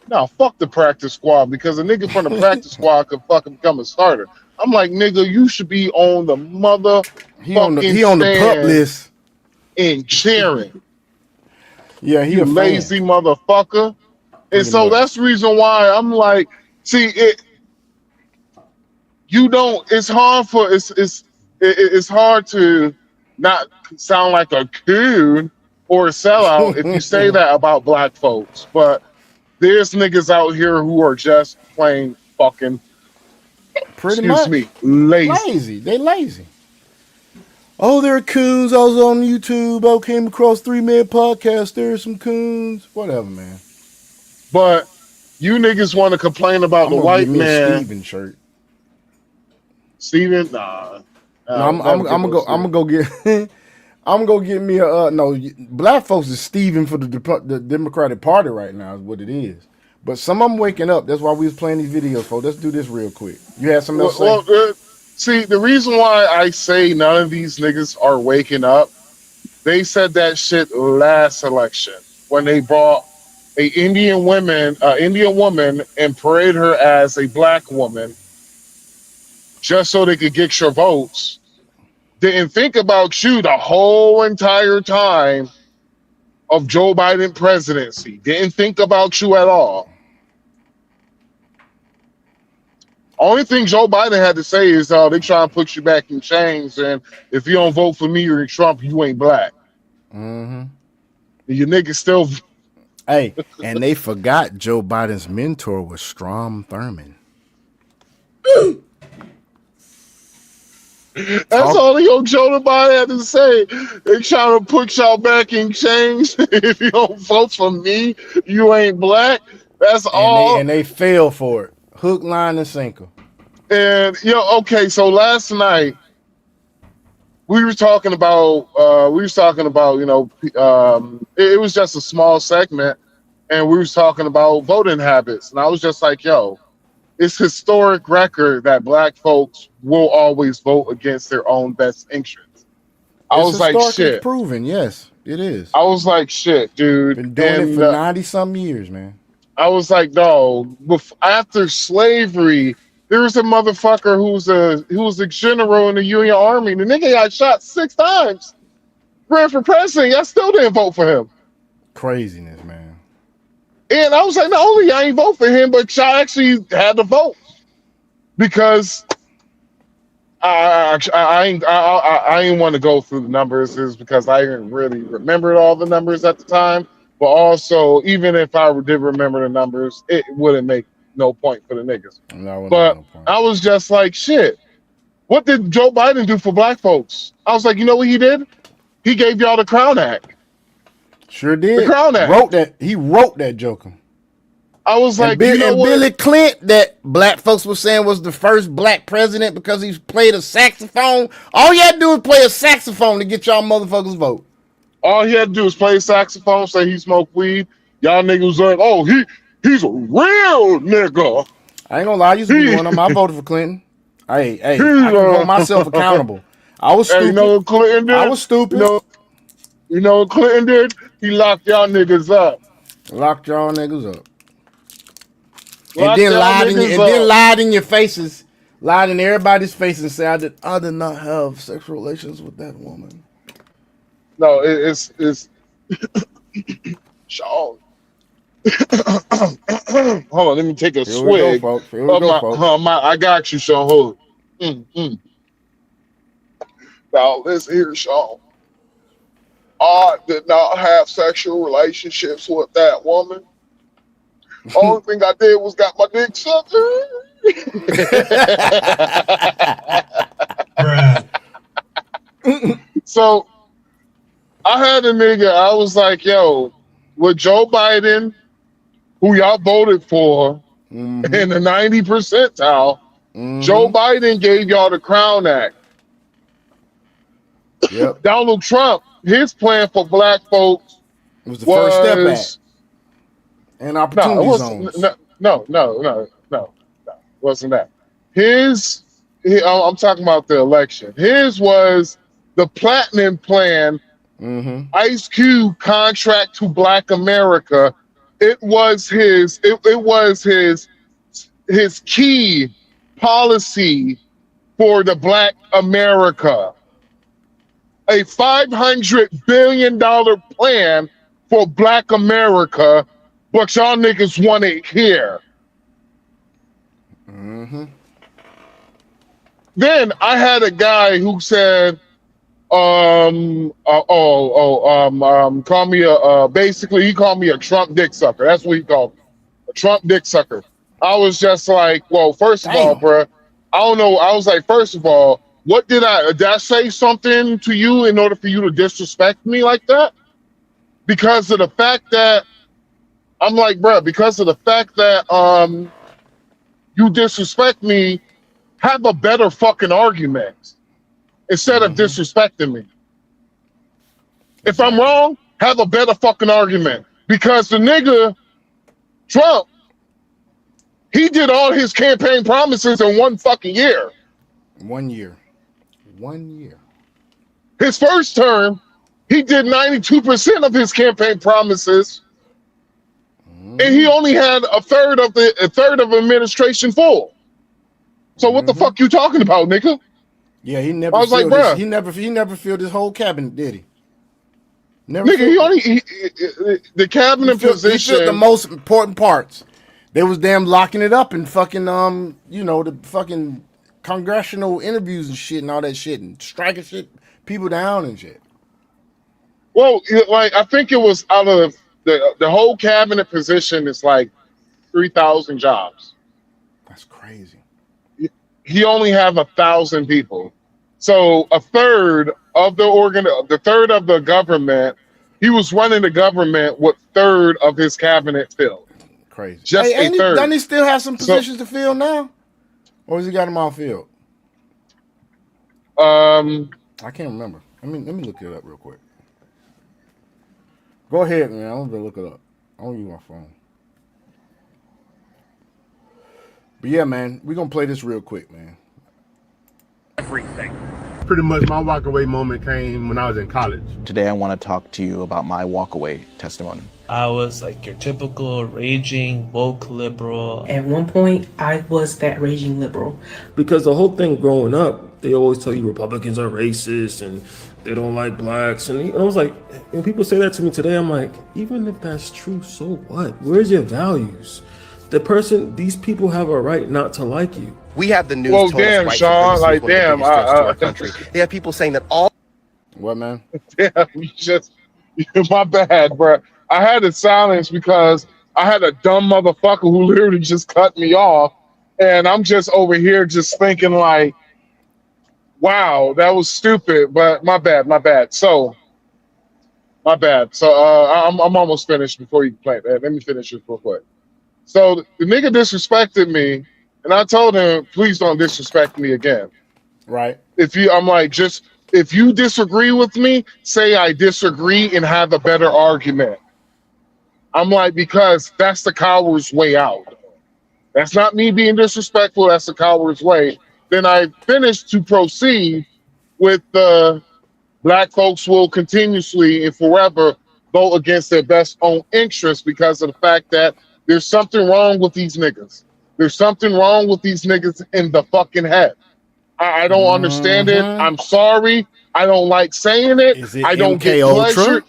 Nah, fuck the practice squad, because a nigga from the practice squad could fucking become a starter. I'm like, nigga, you should be on the he on the pup list and cheering. Yeah, he you a lazy fan. motherfucker. And so that's the reason why I'm like, see it. You don't. It's hard for it's hard to not sound like a coon or a sellout if you say that about black folks. But there's niggas out here who are just plain fucking lazy. They lazy. Oh, they're coons. I was on YouTube. I came across 3 Man Podcast. There's some coons. Whatever, man. But you niggas want to complain about the white man. Steven shirt. Steven, nah. I'm gonna go get. I'm gonna go get me a. No, black folks is Steven for the Democratic Party right now is what it is. But some of them waking up. That's why we was playing these videos, folks. Let's do this real quick. You had something else to say? See, the reason why I say none of these niggas are waking up, they said that shit last election when they brought a Indian woman and paraded her as a black woman just so they could get your votes. Didn't think about you the whole entire time of Joe Biden presidency. Didn't think about you at all. Only thing Joe Biden had to say is they try to put you back in chains, and if you don't vote for me or Trump, you ain't black. Mm-hmm. You niggas still. Hey, and they forgot Joe Biden's mentor was Strom Thurmond. That's all Joe Biden had to say. They trying to put y'all back in chains. If you don't vote for me, you ain't black. That's all. And they fell for it. Hook, line, and sinker. And okay, so last night we were talking about it was just a small segment, and we was talking about voting habits, and I was just like, it's historic record that black folks will always vote against their own best interests. I was like, shit. Proven, yes, it is. I was like, shit, dude. Been doing it for 90-some years, man. I was like, no. After slavery, there was a motherfucker who was a general in the Union Army. The nigga got shot 6 times. Ran for president. I still didn't vote for him. Craziness, man. And I was like, not only I ain't vote for him, but y'all actually had to vote because I ain't want to go through the numbers, is because I didn't really remember all the numbers at the time. But also, even if I did remember the numbers, it wouldn't make no point for the niggas. But I was just like, shit. What did Joe Biden do for black folks? I was like, you know what he did? He gave y'all the Crown Act. Sure did. The Crown Act. He wrote that joker. I was like, Billy Clinton, that black folks were saying was the first black president because he played a saxophone. All you had to do was play a saxophone to get y'all motherfuckers vote. All he had to do was play saxophone, say he smoked weed. Y'all niggas was like, oh, he's a real nigga. I ain't gonna lie, I used to be one of them. I voted for Clinton. I can hold myself accountable. I was stupid. You know what Clinton did? I was stupid. You know what Clinton did? He locked y'all niggas up. Locked y'all niggas up. And then lied in your faces. Lied in everybody's faces and said, I did not have sexual relations with that woman. No, it's Sean. Hold on, let me take a swig. Here we go, folks. I got you, Sean. Hold on. Now, listen here, Sean. I did not have sexual relationships with that woman. Only thing I did was got my dick sucked. So I had a nigga, I was like, yo, with Joe Biden, who y'all voted for in the 90 percentile, Joe Biden gave y'all the Crown Act. Yep. Donald Trump, his plan for black folks It was the First Step Act and no, it opportunity wasn't. zones. No, wasn't that. I'm talking about the election. His was the Platinum Plan, Ice Cube contract to Black America. It was his. It was his key policy for the Black America. A $500 billion plan for Black America, but y'all niggas want it here. Then I had a guy who said, call me basically he called me a Trump dick sucker. That's what he called me, a Trump dick sucker. I was just like, well, first of all, bro, I don't know. I was like, first of all, what did I say something to you in order for you to disrespect me like that? Because of the fact that I'm like, bro, because of the fact that you disrespect me, have a better fucking argument instead of disrespecting me. If I'm wrong, have a better fucking argument. Because the nigga, Trump, he did all his campaign promises in 1 fucking year. 1 year. 1 year. His first term, he did 92% of his campaign promises, and he only had a third of administration full. So what the fuck you talking about, nigga? Yeah, he never. I was like, filled bruh. he never filled his whole cabinet, did he? Never. Nigga, filled he the cabinet he position. filled the most important parts. They was damn locking it up in fucking the fucking congressional interviews and shit and all that shit and striking shit people down and shit. Well, like I think it was out of the whole cabinet position is like 3,000 jobs. That's crazy. He only have 1,000 people, so a third of the third of the government. He was running the government with third of his cabinet filled. Crazy. Just a third. Doesn't he still have some positions to fill now, or has he got them all filled? I can't remember. Let me look it up real quick. Go ahead, man. I'm gonna look it up. I don't use my phone. But yeah, man, we're gonna play this real quick, man. Everything. Pretty much my walkaway moment came when I was in college. Today I want to talk to you about my walkaway testimony. I was like your typical raging woke liberal. At one point, I was that raging liberal. Because the whole thing growing up, they always tell you Republicans are racist and they don't like blacks. And I was like, when people say that to me today, I'm like, even if that's true, so what? Where's your values? These people have a right not to like you. We have the news. Well, damn, Sean, like, damn. To our country. They have people saying that all. What, man? Damn, my bad, bro. I had to silence because I had a dumb motherfucker who literally just cut me off, and I'm just over here just thinking like, wow, that was stupid. But my bad. So, my bad. So I'm almost finished before you play that. Let me finish this real quick. So the nigga disrespected me, and I told him, please don't disrespect me again. Right. If you disagree with me, say I disagree and have a better argument. I'm like, because that's the coward's way out. That's not me being disrespectful. That's the coward's way. Then I finished to proceed with the black folks will continuously and forever vote against their best own interests because of the fact that there's something wrong with these niggas. There's something wrong with these niggas in the fucking head. I don't understand it. I'm sorry. I don't like saying it. Is it I don't MK get pleasure.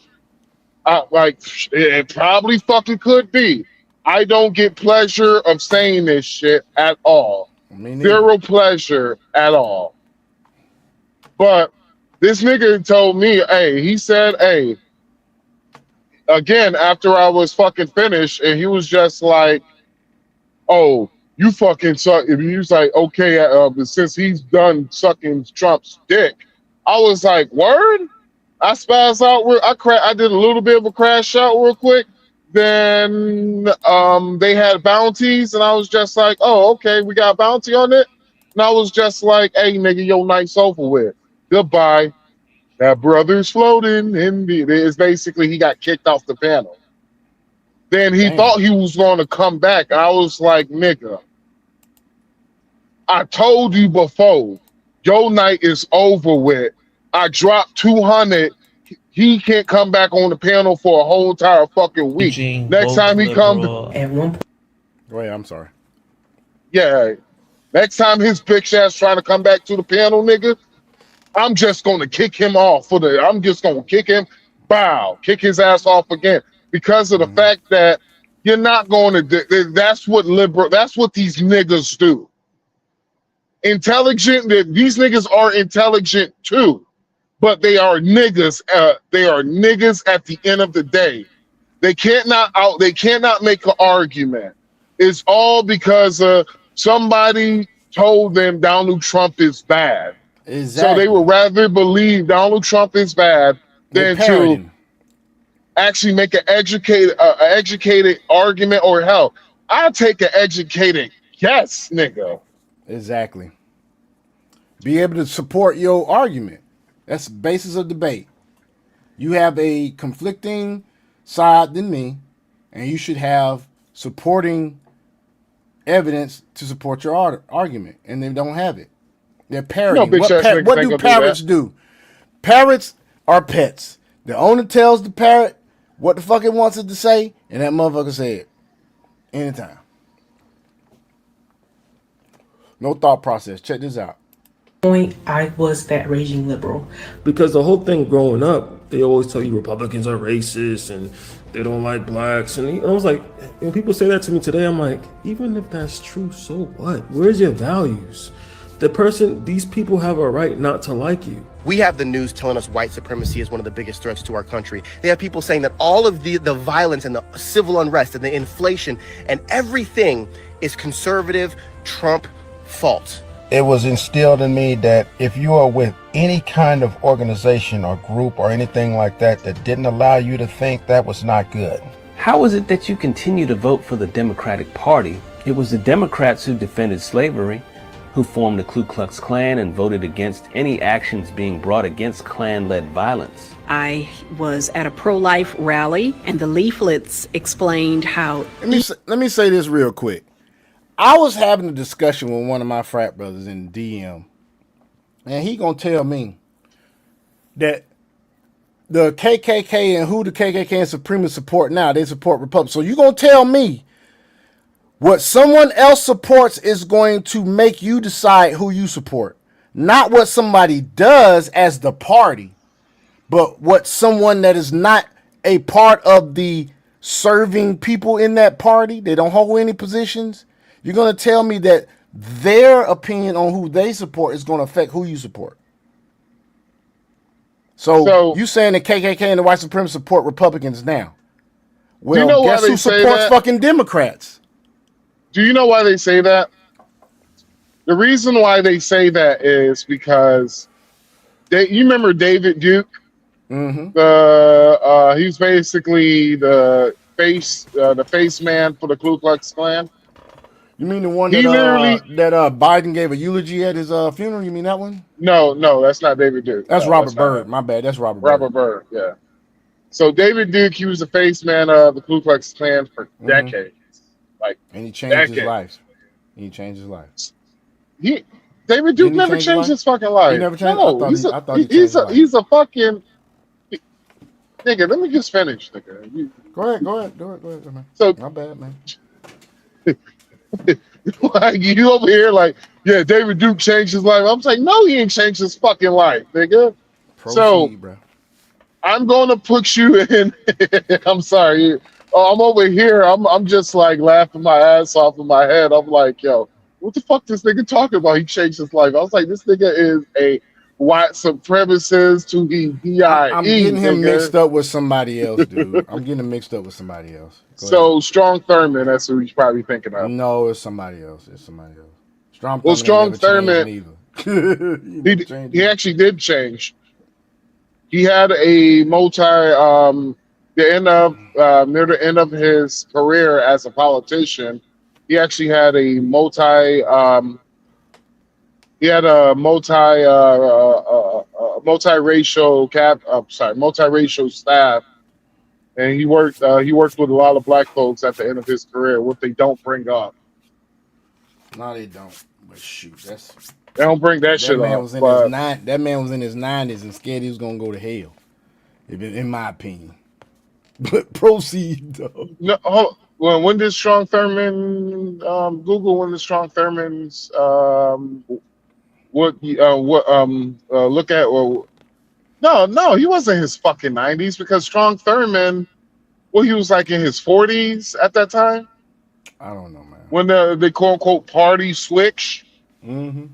Ultra? Like it probably fucking could be. I don't get pleasure of saying this shit at all. Zero pleasure at all. But this nigga told me, he said, again, after I was fucking finished, and he was just like, oh, you fucking suck. And he was like, okay, since he's done sucking Trump's dick, I was like, word? I spazzed out. I did a little bit of a crash out real quick. Then they had bounties, and I was just like, oh, okay, we got a bounty on it. And I was just like, hey, nigga, your night's over with. Goodbye. That brother's floating in the. It's basically he got kicked off the panel. Then he thought he was going to come back. I was like, nigga, I told you before, your night is over with. I dropped 200. He can't come back on the panel for a whole entire fucking week. Next time he comes, At one point, Go ahead. I'm sorry. yeah. Next time his bitch ass trying to come back to the panel, nigga, I'm just gonna kick him off for the. I'm just gonna kick him, kick his ass off again because of the fact that you're not going to. That's what these niggas do. Intelligent. These niggas are intelligent too, but they are niggas. They are niggas at the end of the day. They cannot make an argument. It's all because somebody told them Donald Trump is bad. Exactly. So they would rather believe Donald Trump is bad than to actually make an educated argument, or hell, I'll take an educated guess, nigga. Exactly. Be able to support your argument. That's the basis of debate. You have a conflicting side than me, and you should have supporting evidence to support your argument, and they don't have it. They're parroting. What do parrots do? Parrots are pets. The owner tells the parrot what the fuck it wants it to say, and that motherfucker say it anytime. No thought process. Check this out. I was that raging liberal. Because the whole thing growing up, they always tell you Republicans are racist and they don't like blacks. And I was like, when people say that to me today, I'm like, even if that's true, so what? Where's your values? These people have a right not to like you. We have the news telling us white supremacy is one of the biggest threats to our country. They have people saying that all of the violence and the civil unrest and the inflation and everything is conservative Trump fault. It was instilled in me that if you are with any kind of organization or group or anything like that didn't allow you to think, that was not good. How is it that you continue to vote for the Democratic Party? It was the Democrats who defended slavery, who formed the Ku Klux Klan and voted against any actions being brought against Klan-led violence. I was at a pro-life rally, and the leaflets explained how... Let me say this real quick. I was having a discussion with one of my frat brothers in DM, and he gonna tell me that the KKK and who the KKK and Supremists support now, they support Republicans. So you gonna tell me what someone else supports is going to make you decide who you support, not what somebody does as the party, but what someone that is not a part of the serving people in that party, they don't hold any positions. You're going to tell me that their opinion on who they support is going to affect who you support. So you saying the KKK and the white supremacists support Republicans now? Well, you know guess why who they say supports that? fucking Democrats? Do you know why they say that? The reason why they say that is because you remember David Duke? Mm-hmm. He's basically the face man for the Ku Klux Klan. You mean the one that Biden gave a eulogy at his funeral? You mean that one? No, that's not David Duke. That's no, Robert Byrd. My bad. That's Robert Byrd, yeah. So David Duke, he was the face man of the Ku Klux Klan for decades. And he changed his life. David Duke never changed his fucking life. He never changed. No, I thought he's a fucking nigga. Let me just finish, nigga. Go ahead, man. So my bad, man. Like you over here, like, yeah, David Duke changed his life. I'm saying, no, he ain't changed his fucking life, nigga. Proceed, bro. I'm going to put you in. I'm sorry. I'm over here. I'm just like laughing my ass off in my head. I'm like, yo, what the fuck this nigga talking about? He changed his life. I was like, this nigga is a white supremacist to the DIE. I'm getting him mixed up with somebody else, dude. I'm getting him mixed up with somebody else. So Strong Thurman, that's who he's probably thinking of. No, it's somebody else. Strong Thurman. He actually did change. He had a near the end of his career as a politician, he actually had a multiracial staff, and he worked with a lot of black folks at the end of his career. What they don't bring up, No, they don't. But shoot, they don't bring that shit man up. was in But his that man was in his 90s and scared he was gonna go to hell. In my opinion. But proceed though. no, when did Strong Thurmond Google when did Strong Thurmond's look at? Well, no, he wasn't in his fucking 90s because Strong Thurmond, well, he was like in his 40s at that time. I don't know, man. When they quote unquote party switch. Mm-hmm.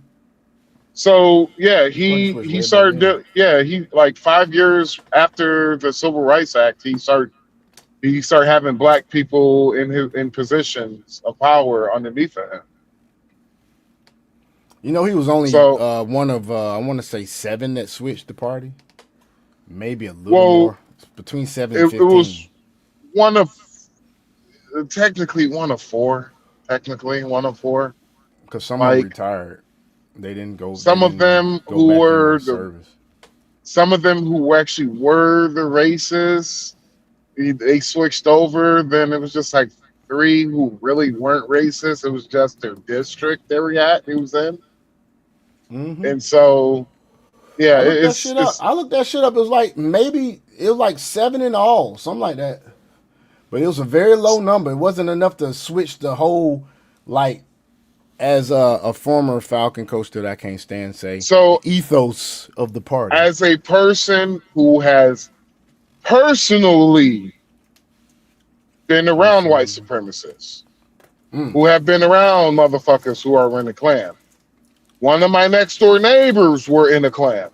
So yeah, he started. He like 5 years after the Civil Rights Act, he started having black people in positions of power underneath of him. You know, he was only one of I want to say 7 that switched the party. Maybe a little more. Between 7 and 15. It was technically one of four. Because some were retired. They didn't go. Some of them who actually were the racists, they switched over. Then it was just like 3 who really weren't racist. It was just their district he was in. Mm-hmm. And so, yeah, I looked that shit up. It was like 7 in all, something like that. But it was a very low number. It wasn't enough to switch the whole, like, as a former Falcon coach that I can't stand say, so ethos of the party. As a person who has personally been around white supremacists, who have been around motherfuckers who are in the Klan. One of my next door neighbors were in the Klan.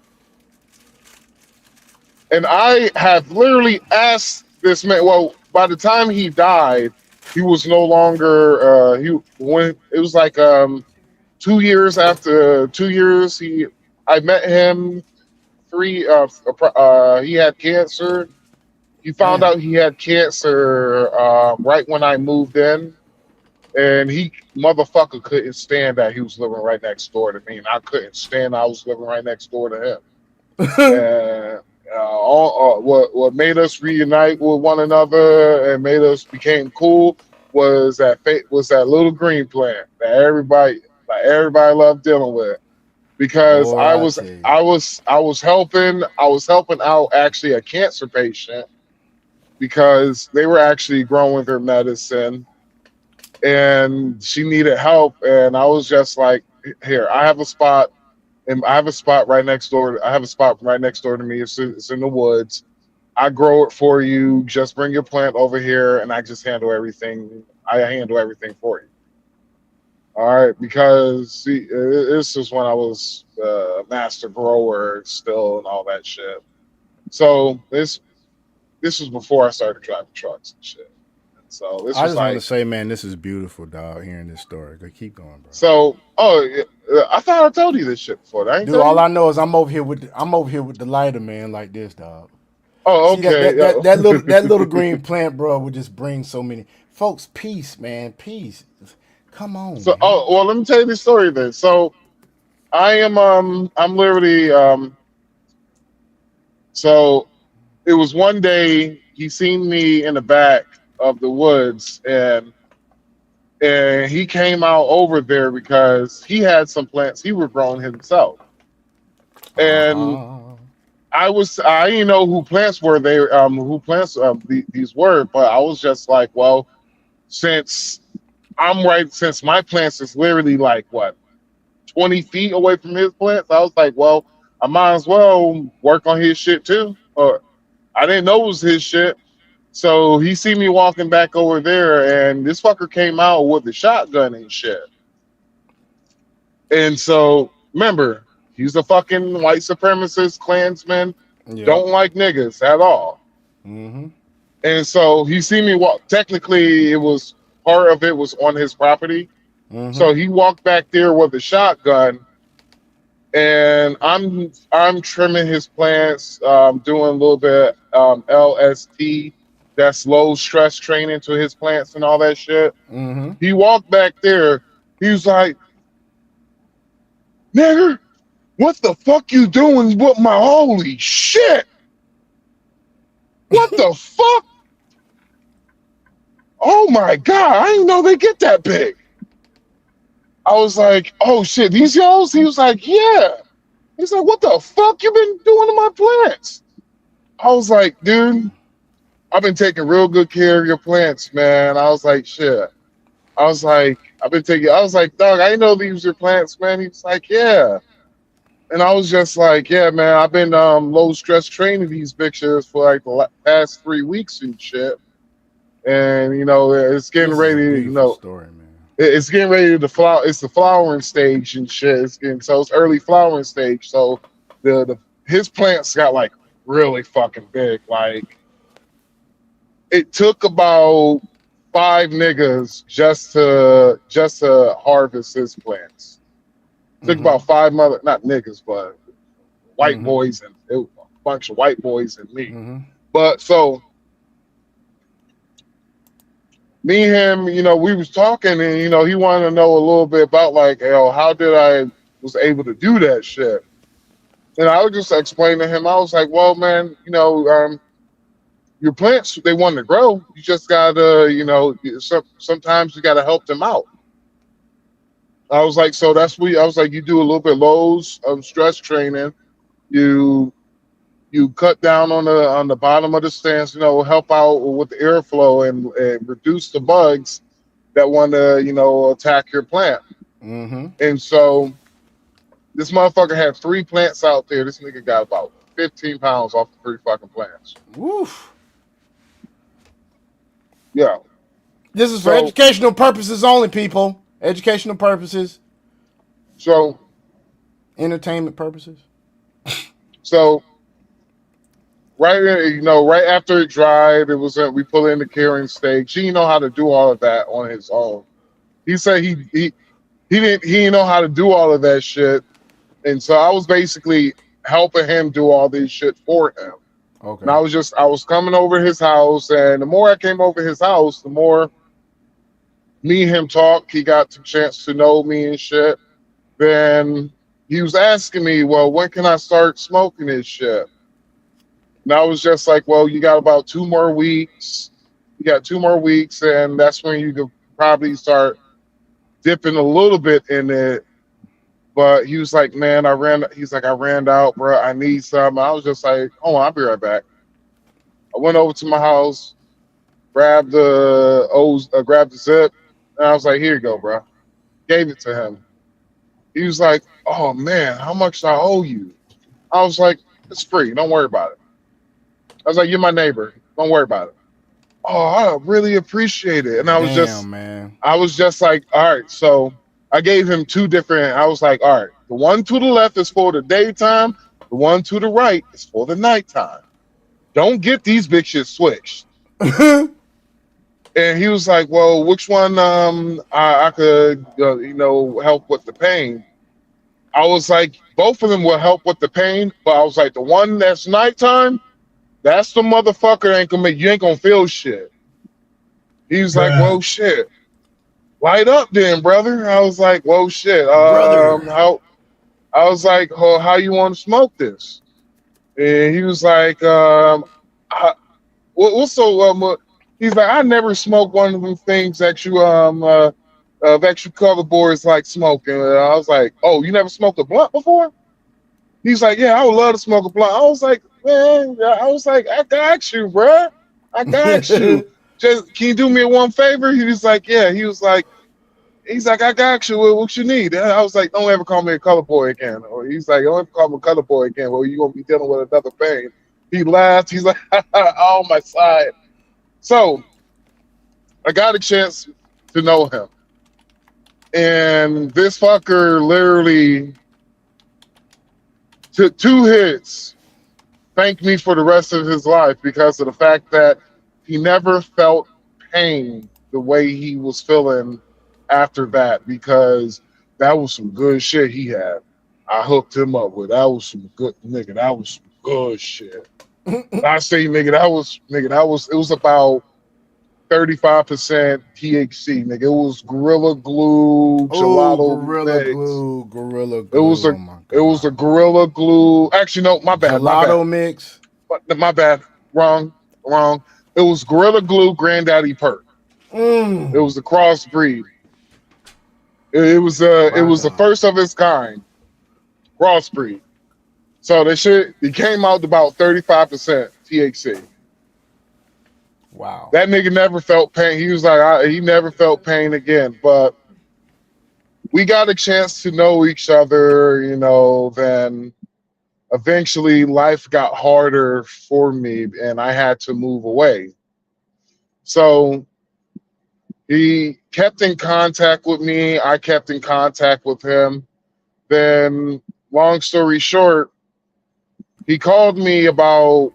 And I have literally asked this man, well, by the time he died, he was no longer it was like 2 years after 2 years I met him. He had cancer. He found out he had cancer right when I moved in, and he motherfucker couldn't stand that he was living right next door to me, and I couldn't stand I was living right next door to him. And what made us reunite with one another and made us became cool was that little green plant that everybody loved dealing with, because I was helping out actually a cancer patient because they were actually growing their medicine and she needed help, and I was just like, here, I have a spot. And I have a spot right next door. I have a spot right next door to me. It's in the woods. I grow it for you. Just bring your plant over here, and I just handle everything. I handle everything for you. All right, because this is when I was a master grower still and all that shit. So this was before I started driving trucks and shit. So this I was just like, want to say, man, this is beautiful, dog. Hearing this story, go keep going, bro. So, I thought I told you this shit before. Dude, all I know is I'm over here with the lighter, man, like this, dog. Oh, okay. See, that little green plant, bro, would just bring so many folks peace, man, peace. Come on. So, man. Let me tell you the story then. So, I'm literally So, it was one day he seen me in the back of the woods, and he came out over there because he had some plants he was growing himself, and I didn't know who plants were these were, but I was just like, well, since my plants is literally like 20 feet away from his plants, I was like, well, I might as well work on his shit too. Or I didn't know it was his shit. So he see me walking back over there, and this fucker came out with the shotgun and shit. And so, remember, he's a fucking white supremacist Klansman, don't like niggas at all. Mm-hmm. And so he see me walk. Technically, part of it was on his property. Mm-hmm. So he walked back there with a shotgun, and I'm trimming his plants, doing a little bit LST that's low stress training to his plants and all that shit. Mm-hmm. He walked back there. He was like, "Nigger, what the fuck you doing with my holy shit? What the fuck? Oh my god, I didn't know they get that big." I was like, "Oh shit, these y'alls?" He was like, "Yeah." He's like, "What the fuck you been doing to my plants?" I was like, "Dude, I've been taking real good care of your plants, man." I was like, "Shit." I was like, I was like, "Dog, I didn't know these were your plants, man." He was like, "Yeah." And I was just like, "Yeah, man, I've been low stress training these bitches for like the past 3 weeks and shit." And it's getting ready, story, man. it's getting ready to flower. It's the flowering stage and shit. It's early flowering stage. So his plants got like really fucking big. Like it took about 5 niggas just to harvest his plants. It took about 5 not niggas, but white boys and a bunch of white boys and me. But so me and him, we was talking, and he wanted to know a little bit about like, how did I was able to do that shit. And I was just explaining to him, I was like, "Well, man, your plants, they want to grow. You just gotta, sometimes you gotta help them out." I was like, "So that's what I was like, you do a little bit low stress training. You cut down on the bottom of the stands, help out with the airflow and reduce the bugs that want to, attack your plant." And so this motherfucker had 3 plants out there. This nigga got about 15 pounds off the 3 fucking plants. Woof. Yeah. This is for educational purposes only, people. Educational purposes. So. Entertainment purposes. So. Right after it dried, we pull in the carrying stage. He didn't know how to do all of that on his own. He said he didn't know how to do all of that shit, and so I was basically helping him do all this shit for him. Okay. And I was coming over his house, and the more I came over his house, the more me and him talk. He got the chance to know me and shit. Then he was asking me, "Well, when can I start smoking this shit?" And I was just like, "Well, you got about 2 more weeks. You got 2 more weeks, and that's when you could probably start dipping a little bit in it." But he was like, "Man, I ran out, bro. I need some." I was just like, "Hold on, I'll be right back." I went over to my house, grabbed the zip, and I was like, "Here you go, bro." Gave it to him. He was like, "Oh man, how much do I owe you?" I was like, "It's free. Don't worry about it." I was like, "You're my neighbor. Don't worry about it." "Oh, I really appreciate it." And I was I was just like, "All right." So I gave him 2 different. I was like, "All right, the one to the left is for the daytime. The one to the right is for the nighttime. Don't get these bitches switched." And he was like, "Well, which one I could help with the pain?" I was like, "Both of them will help with the pain," but I was like, "The one that's nighttime, that's the motherfucker you ain't gonna feel shit." He was like, "Whoa, shit. Light up then, brother." I was like, "Whoa, shit. I was like, "Oh, how you want to smoke this?" And he was like, he's like, "I never smoked one of them things that you cover boards like smoking." And I was like, "Oh, you never smoked a blunt before?" He's like, "Yeah, I would love to smoke a blunt." I was like, "Man," I was like, "I got you, bruh. I got you. Just can you do me one favor?" He was like, "Yeah." He's like, "I got you. What you need?" And I was like, "Don't ever call me a color boy again." Or he's like, "Don't ever call me a color boy again, or you're gonna be dealing with another pain." He laughed. He's like, "On my side." So I got a chance to know him. And this fucker literally took 2 hits, thanked me for the rest of his life because of the fact that he never felt pain the way he was feeling after that, because that was some good shit he had. I hooked him up with. That was some good nigga. That was some good shit. I say, nigga, that was it was about 35% THC, nigga. It was Gorilla Glue, gelato mix. Gorilla It was Glue. it was a Gorilla Glue. Actually, no, my bad. Gelato mix. My bad. Wrong. It was Gorilla Glue Granddaddy Perk. It was a crossbreed. It was the first of its kind. Crossbreed. So it came out to about 35% THC. Wow. That nigga never felt pain. He was like, he never felt pain again. But we got a chance to know each other, you know, then eventually life got harder for me and I had to move away. So he kept in contact with me. I kept in contact with him. Then, long story short, he called me about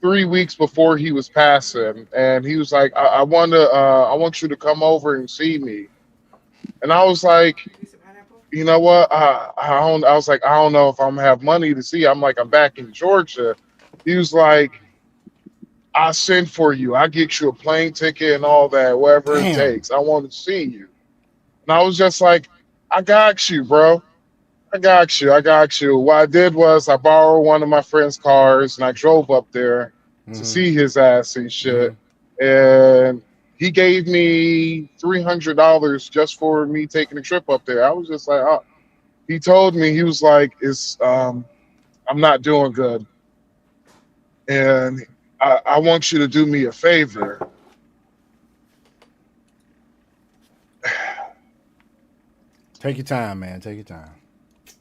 3 weeks before he was passing, and he was like, I want you to come over and see me. And I was like, you know what? I was like, I don't know if I'm gonna have money to see. I'm like, I'm back in Georgia. He was like, I'll send for you. I'll get you a plane ticket and all that, whatever it takes. I want to see you. And I was just like, I got you, bro. I got you. What I did was I borrowed one of my friend's cars and I drove up there to see his ass and shit. And he gave me $300 just for me taking a trip up there. I was just like, oh. He told me, he was like, I'm not doing good. And I want you to do me a favor. Take your time, man. Take your time.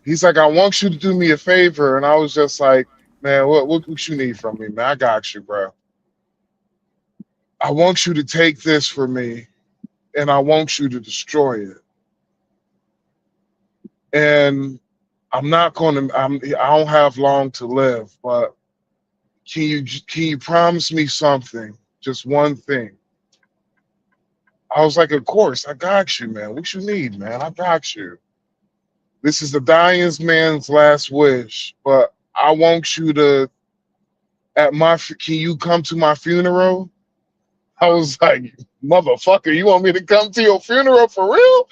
He's like, I want you to do me a favor. And I was just like, man, what you need from me, man? I got you, bro. I want you to take this for me and I want you to destroy it. And I don't have long to live, but can you promise me something? Just one thing. I was like, of course, I got you, man. What you need, man? I got you. This is the dying man's last wish, but I want you to, can you come to my funeral? I was like, motherfucker, you want me to come to your funeral for real?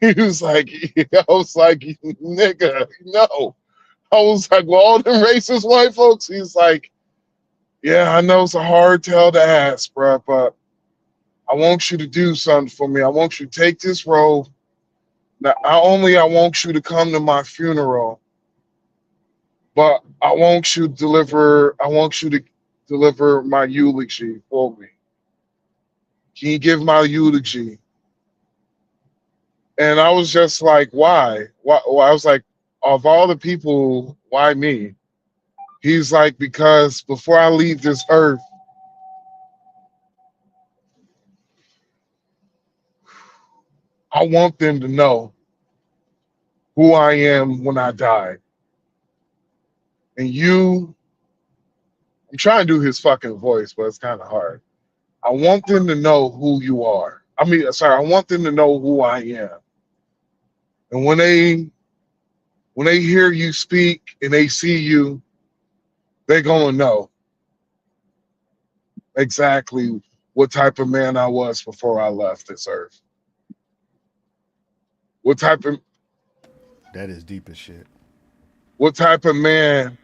He was like, I was like, nigga, no. I was like, well, all them racist white folks. He's like, yeah, I know it's a hard tell to ask, bro, but I want you to do something for me. I want you to take this robe. Now, I want you to come to my funeral, but I want you to deliver my eulogy for me. Can you give my eulogy? And I was just like, why? I was like, of all the people, why me? He's like, because before I leave this earth, I want them to know who I am when I die. And I'm trying to do his fucking voice, but it's kind of hard. I want them to know who you are. I want them to know who I am. And when they hear you speak and they see you, they're gonna know exactly what type of man I was before I left this earth. That is deep as shit. What type of man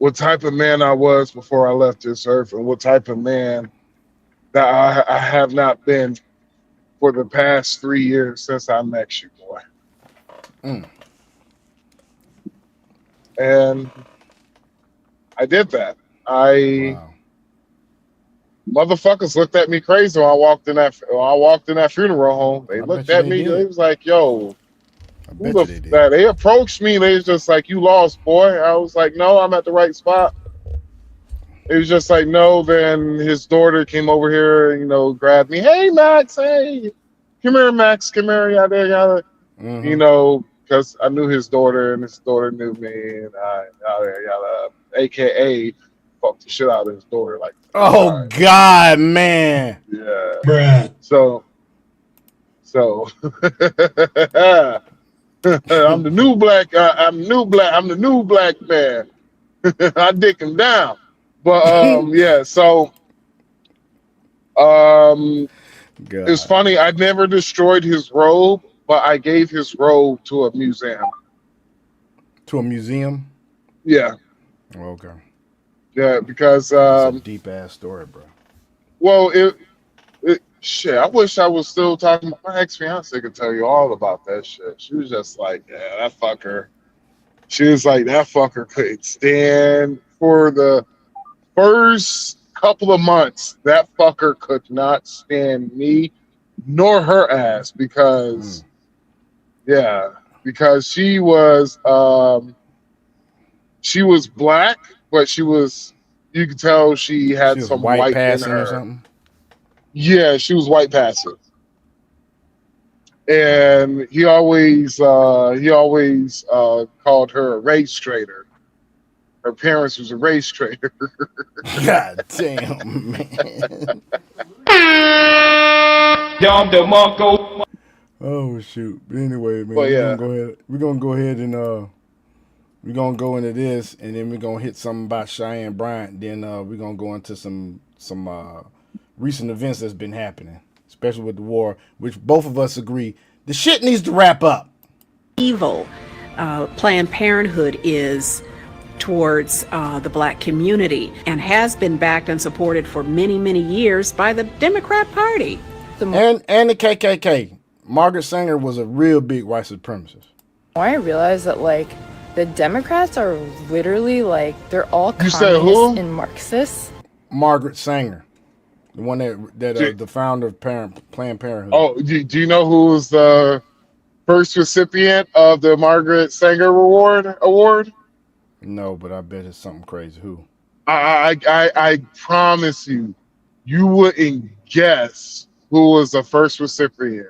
I was before I left this earth, and what type of man that I have not been for the past 3 years since I met you, boy. And I did that. Motherfuckers looked at me crazy when I walked in that funeral home. They looked at me. They was like, "Yo, they approached me. They was just like, you lost, boy." I was like, "No, I'm at the right spot." It was just like, no. Then his daughter came over here, grabbed me. "Hey, Max, hey, come here, Max, come here, yada." Because I knew his daughter and his daughter knew me, and yada, AKA fucked the shit out of his daughter. Like, oh God, man. Yeah. Bruh. So I'm the new black. I'm the new black man. I dick him down. But yeah, so it's funny. I never destroyed his robe, but I gave his robe to a museum. To a museum? Yeah. Okay. Yeah, because That's a deep ass story, bro. well, shit. I wish I was still talking. My ex fiance could tell you all about that shit. She was just like, yeah, that fucker. She was like, that fucker couldn't stand for the first couple of months. That fucker could not stand me nor her ass because, yeah, because she was black, but she was, you could tell she had She was some white white in passing her. or something? Yeah, she was white passing. And he always called her a race trader. Her parents was a race trader. God damn, man. Oh shoot. But anyway, man, But yeah. we're gonna go ahead and we're gonna go into this, and then we're gonna hit something about Cheyenne Bryant. Then we're gonna go into some recent events that's been happening, especially with the war, which both of us agree the shit needs to wrap up. Evil Planned Parenthood is towards the black community and has been backed and supported for many, many years by the Democrat Party. And the KKK. Margaret Sanger was a real big white supremacist. I realized that like the Democrats are literally like they're all You said who? communists and Marxists. Margaret Sanger, the one that the founder of Planned Parenthood. Oh, do you know who was the first recipient of the Margaret Sanger Award? No, but I bet it's something crazy. Who? I promise you, you wouldn't guess who was the first recipient.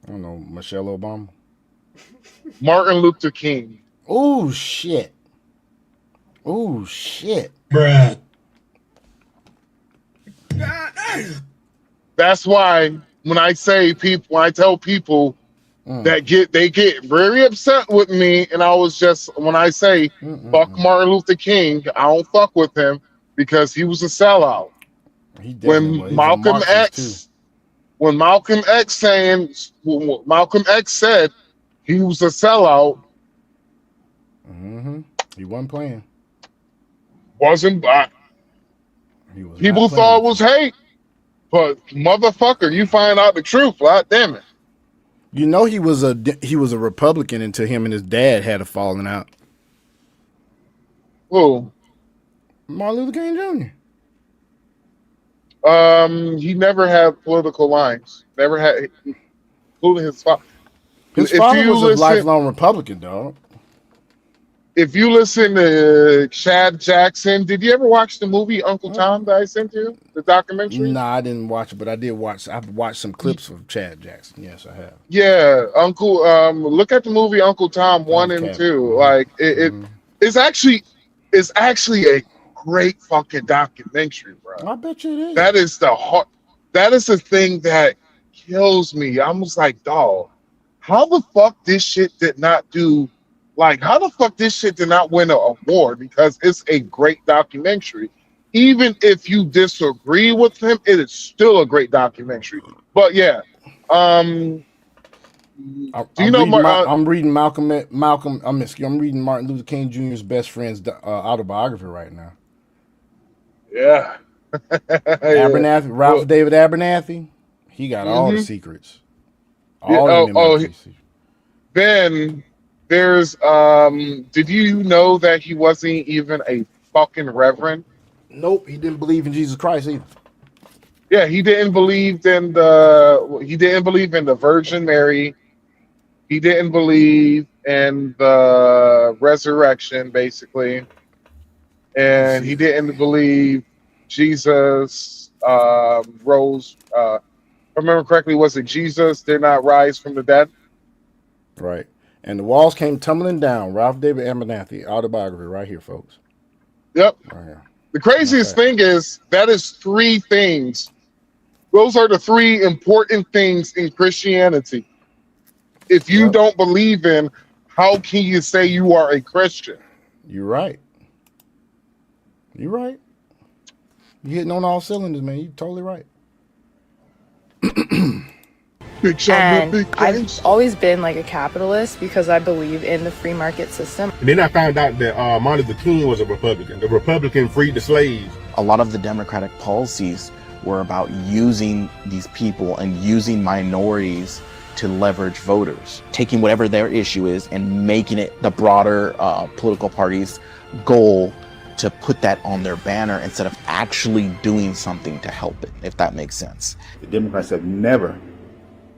I don't know, Michelle Obama. Martin Luther King. Oh shit. Oh shit. Bruh. That's why when I tell people that they get very upset with me, and when I say fuck Martin Luther King, I don't fuck with him because he was a sellout. When Malcolm X said he was a sellout, he wasn't playing. People thought it was hate, but motherfucker, you find out the truth. God damn it! You know he was a Republican until him and his dad had a falling out. Who? Martin Luther King Jr. He never had political lines. Never had, including his father. His father was a lifelong Republican, dog. If you listen to Chad Jackson, did you ever watch the movie Uncle Tom that I sent you? The documentary? Nah, I didn't watch it, but I did watch. I've watched some clips of Chad Jackson. Yes, I have. Yeah, look at the movie Uncle Tom 1 and 2. Like it's actually a great fucking documentary, bro. I bet you it is. That is the thing that kills me. I was like, dog, how the fuck this shit did not win an award? Because it's a great documentary. Even if you disagree with him, it is still a great documentary. But yeah, I'm reading Malcolm. I'm reading Martin Luther King Jr.'s best friend's autobiography right now. Yeah. Abernathy, Ralph David Abernathy. He got all the secrets. Ben, there's did you know that he wasn't even a fucking reverend? Nope, he didn't believe in Jesus Christ either. Yeah, he didn't believe in the Virgin Mary. He didn't believe in the resurrection, basically. And he didn't believe Jesus rose. If I remember correctly, was it Jesus did not rise from the dead? Right. And the walls came tumbling down. Ralph David Abernathy, autobiography, right here, folks. Yep. Right here. The craziest thing is that is 3 things. Those are the 3 important things in Christianity. If you don't believe in, how can you say you are a Christian? You're right. You're right. You're hitting on all cylinders, man. You're totally right. And I've always been like a capitalist because I believe in the free market system. And then I found out that Martin Luther King was a Republican. The Republican freed the slaves. A lot of the Democratic policies were about using these people and using minorities to leverage voters, taking whatever their issue is and making it the broader political party's goal to put that on their banner instead of actually doing something to help it, if that makes sense. The Democrats have never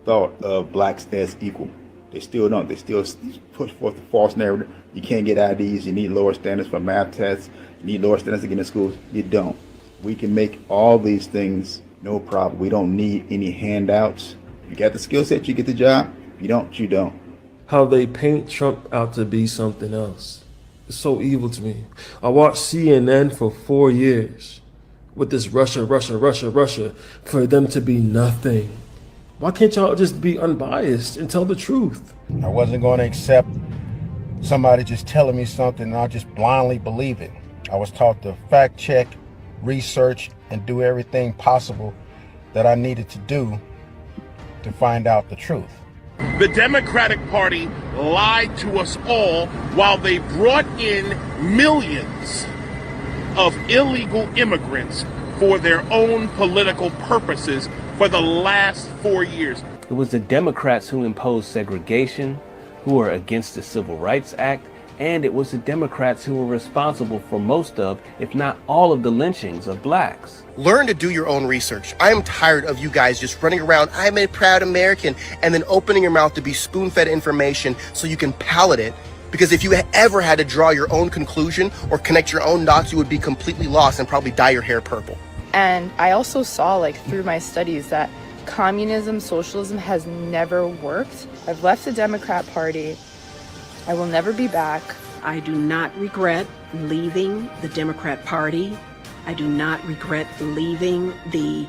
thought of blacks as equal. They still don't. They still push forth the false narrative. You can't get IDs. You need lower standards for math tests. You need lower standards to get in schools. You don't. We can make all these things no problem. We don't need any handouts. You got the skill set, you get the job. You don't, you don't. How they paint Trump out to be something else. It's so evil to me. I watched CNN for 4 years with this Russia for them to be nothing. Why can't y'all just be unbiased and tell the truth? I wasn't going to accept somebody just telling me something and I'll just blindly believe it. I was taught to fact check, research, and do everything possible that I needed to do to find out the truth. The Democratic Party lied to us all while they brought in millions of illegal immigrants for their own political purposes for the last 4 years. It was the Democrats who imposed segregation, who were against the Civil Rights Act, and it was the Democrats who were responsible for most of, if not all of the lynchings of blacks. Learn to do your own research. I am tired of you guys just running around, I'm a proud American, and then opening your mouth to be spoon-fed information so you can palate it. Because if you ever had to draw your own conclusion or connect your own dots, you would be completely lost and probably dye your hair purple. And I also saw like through my studies that communism, socialism has never worked. I've left the Democrat Party. I will never be back. I do not regret leaving the Democrat Party. I do not regret leaving the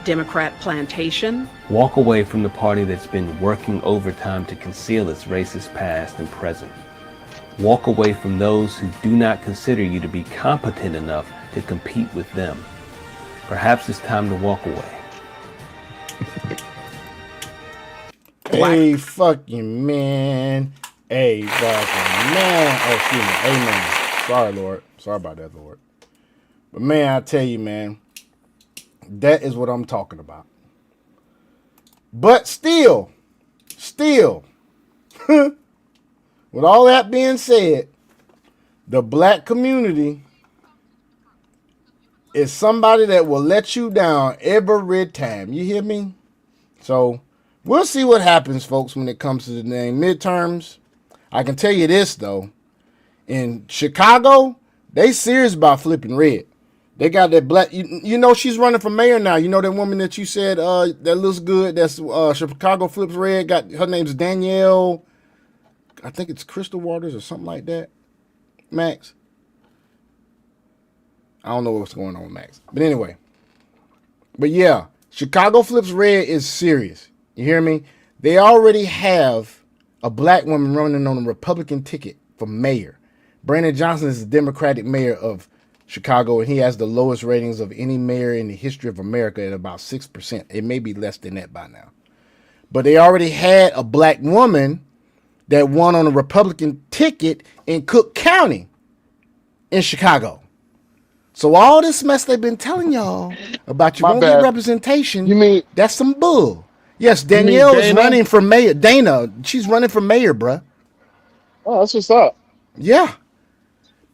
Democrat plantation. Walk away from the party that's been working overtime to conceal its racist past and present. Walk away from those who do not consider you to be competent enough to compete with them. Perhaps it's time to walk away. Hey, fucking man. Hey, fucking man. Oh, excuse me. Amen. Sorry, Lord. Sorry about that, Lord. But, man, I tell you, man, that is what I'm talking about. But still, with all that being said, the black community is somebody that will let you down every time. You hear me? So we'll see what happens, folks, when it comes to the dang midterms. I can tell you this, though. In Chicago, they serious about flipping red. They got that black, you know she's running for mayor now. You know that woman that you said that looks good, that's Chicago flips red, her name's Danielle, I think it's Crystal Waters or something like that. Max. I don't know what's going on with Max. But anyway. But yeah, Chicago flips red is serious. You hear me? They already have a black woman running on a Republican ticket for mayor. Brandon Johnson is the Democratic mayor of Chicago, and he has the lowest ratings of any mayor in the history of America at about 6%. It may be less than that by now. But they already had a black woman that won on a Republican ticket in Cook County in Chicago. So all this mess they've been telling y'all about you won't get representation, that's some bull. Yes, Danielle is running for mayor. Dana, she's running for mayor, bruh. Oh, that's what's up. Yeah.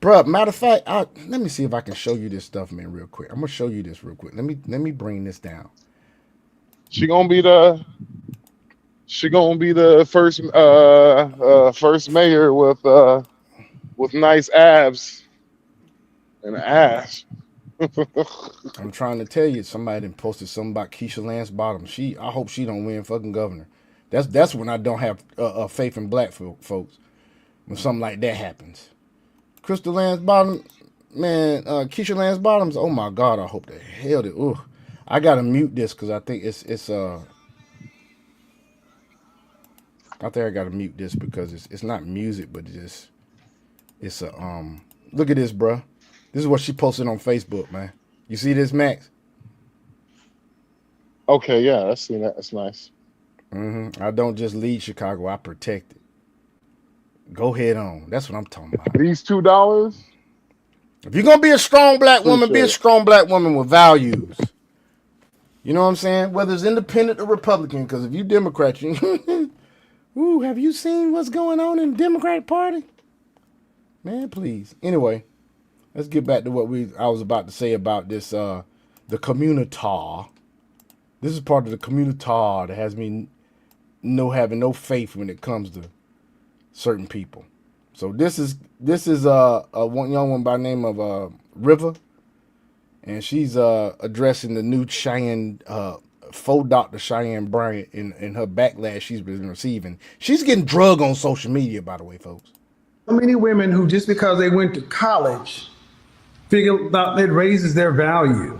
Bruh, matter of fact, let me see if I can show you this stuff, man, real quick. I'm going to show you this real quick. Let me bring this down. She gonna be the first mayor with nice abs and ass. I'm trying to tell you, somebody done posted something about Keisha Lance Bottom. I hope she don't win fucking governor. That's when I don't have faith in black folks. When something like that happens. Crystal Lance Bottom, man, Keisha Lance Bottoms. Oh my God, I hope the hell that. Ooh, I gotta mute this because I think I think I gotta mute this because it's not music, but it's a look at this, bruh. This is what she posted on Facebook, man. You see this, Max? Okay, yeah, I seen that. That's nice. I don't just lead Chicago, I protect it. Go head on. That's what I'm talking about. These $2. If you're gonna be a strong black woman, be a Appreciate it. strong black woman with values. You know what I'm saying? Whether it's independent or Republican, because if you Democrat, you ooh, have you seen what's going on in the Democratic Party? Man, please. Anyway, let's get back to what I was about to say about this the communitar. This is part of the communitar that has me having no faith when it comes to certain people. So this is a one young one by the name of River, and she's addressing the new Cheyenne faux Dr. Cheyenne Bryant in her backlash she's been receiving. She's getting drugged on social media, by the way, folks. So many women who just because they went to college figure out it raises their value,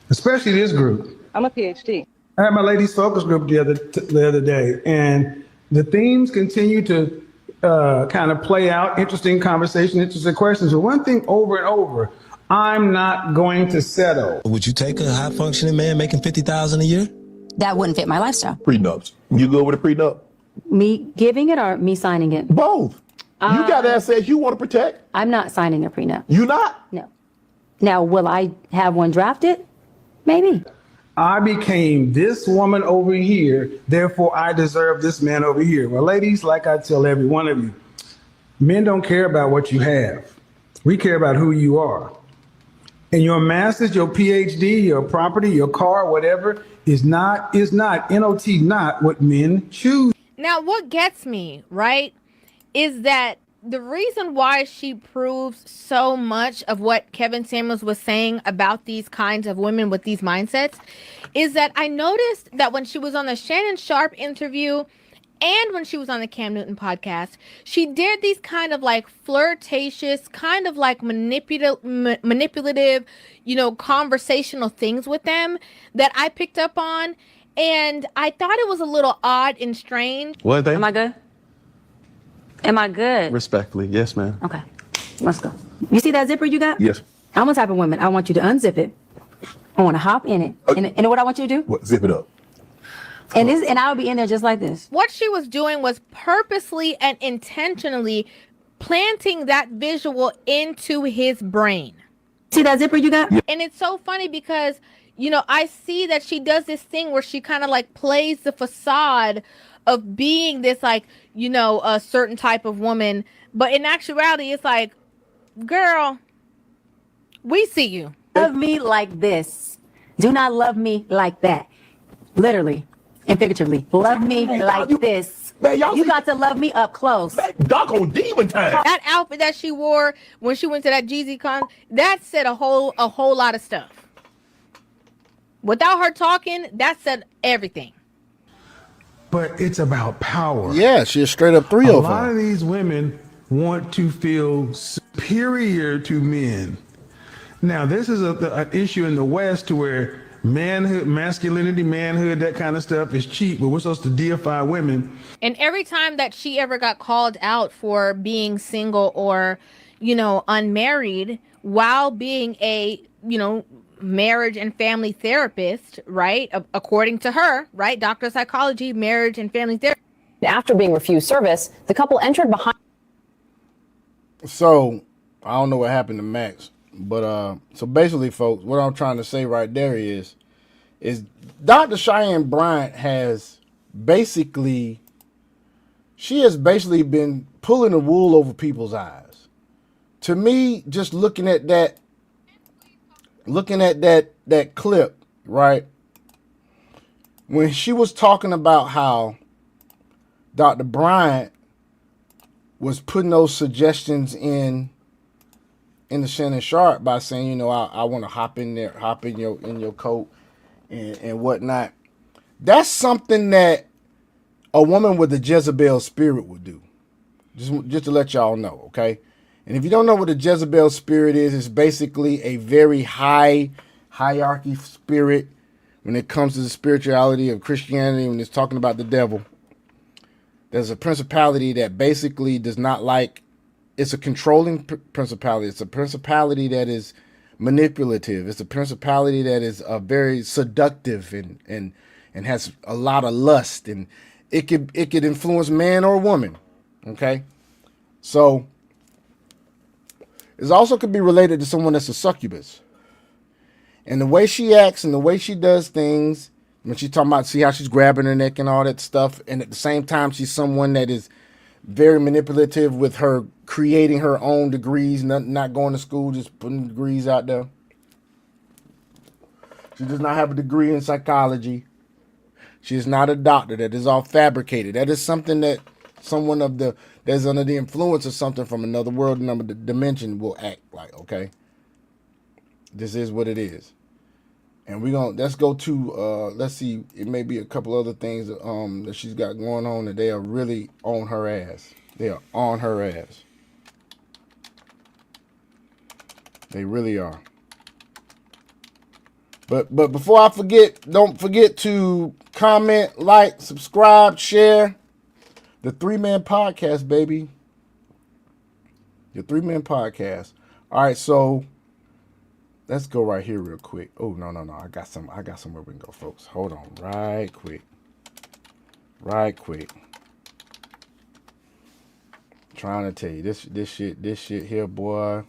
especially this group. I'm a PhD. I had my ladies focus group the other day, and the themes continue to kind of play out, interesting conversation, interesting questions. But one thing over and over, I'm not going to settle. Would you take a high functioning man making $50,000 a year? That wouldn't fit my lifestyle. Prenups. You go with a prenup? Me giving it or me signing it? Both. You got assets you want to protect. I'm not signing a prenup. You not? No. Now, will I have one drafted? Maybe. I became this woman over here, therefore I deserve this man over here. Well, ladies, like I tell every one of you, men don't care about what you have. We care about who you are. And your master's, your PhD, your property, your car, whatever, is not not what men choose. Now, what gets me, right, is that the reason why she proves so much of what Kevin Samuels was saying about these kinds of women with these mindsets is that I noticed that when she was on the Shannon Sharp interview and when she was on the Cam Newton podcast, she did these kind of like flirtatious, kind of like manipulative, conversational things with them that I picked up on. And I thought it was a little odd and strange. What they? Am I good? Am I good? Respectfully, yes, ma'am. Okay, let's go. You see that zipper you got? Yes. I'm the type of woman, I want you to unzip it. I want to hop in it. And you know what I want you to do? What? Zip it up. And I'll be in there just like this. What she was doing was purposely and intentionally planting that visual into his brain. See that zipper you got? And it's so funny because, I see that she does this thing where she kind of like plays the facade of being this like, a certain type of woman. But in actuality, it's like, girl, we see you. Love me like this. Do not love me like that. Literally and figuratively. Love me like this. Man, you got to love me up close. Doc on demon time. That outfit that she wore when she went to that Jeezy con, that said a whole lot of stuff. Without her talking, that said everything. But it's about power. Yeah, she's straight up 305. A lot of these women want to feel superior to men. Now, this is an issue in the West to where manhood, masculinity, manhood, that kind of stuff is cheap, but we're supposed to deify women. And every time that she ever got called out for being single or, unmarried while being a, marriage and family therapist, right? According to her, right? Doctor of psychology, marriage and family therapist. After being refused service, the couple entered behind. So I don't know what happened to Max, but so basically, folks, what I'm trying to say right there is Dr. Cheyenne Bryant has basically been pulling the wool over people's eyes. To me, just looking at that clip, right? When she was talking about how Dr. Bryant was putting those suggestions in the Shannon Sharp by saying, I want to hop in your coat and whatnot. That's something that a woman with a Jezebel spirit would do. Just to let y'all know, okay? And if you don't know what a Jezebel spirit is, it's basically a very high hierarchy spirit when it comes to the spirituality of Christianity, when it's talking about the devil. There's a principality that basically does not like it's a controlling principality. It's a principality that is manipulative. It's a principality that is very seductive and has a lot of lust, and it could influence man or woman. Okay, so it also could be related to someone that's a succubus, and the way she acts and the way she does things when she's talking about, see how she's grabbing her neck and all that stuff, and at the same time she's someone that is very manipulative with her creating her own degrees, not going to school, just putting degrees out there. She does not have a degree in psychology. She is not a doctor. That is all fabricated. That is something that someone that's under the influence of something from another world, another dimension will act like. Okay, this is what it is, and let's go to let's see. It may be a couple other things that she's got going on that they are really on her ass. They are on her ass. They really are. But before I forget, don't forget to comment, like, subscribe, share. The 3-Man Podcast, baby. The 3-Man Podcast. All right, so let's go right here real quick. Oh, no. I got somewhere we can go, folks. Hold on. Right quick. Trying to tell you this shit here, boy.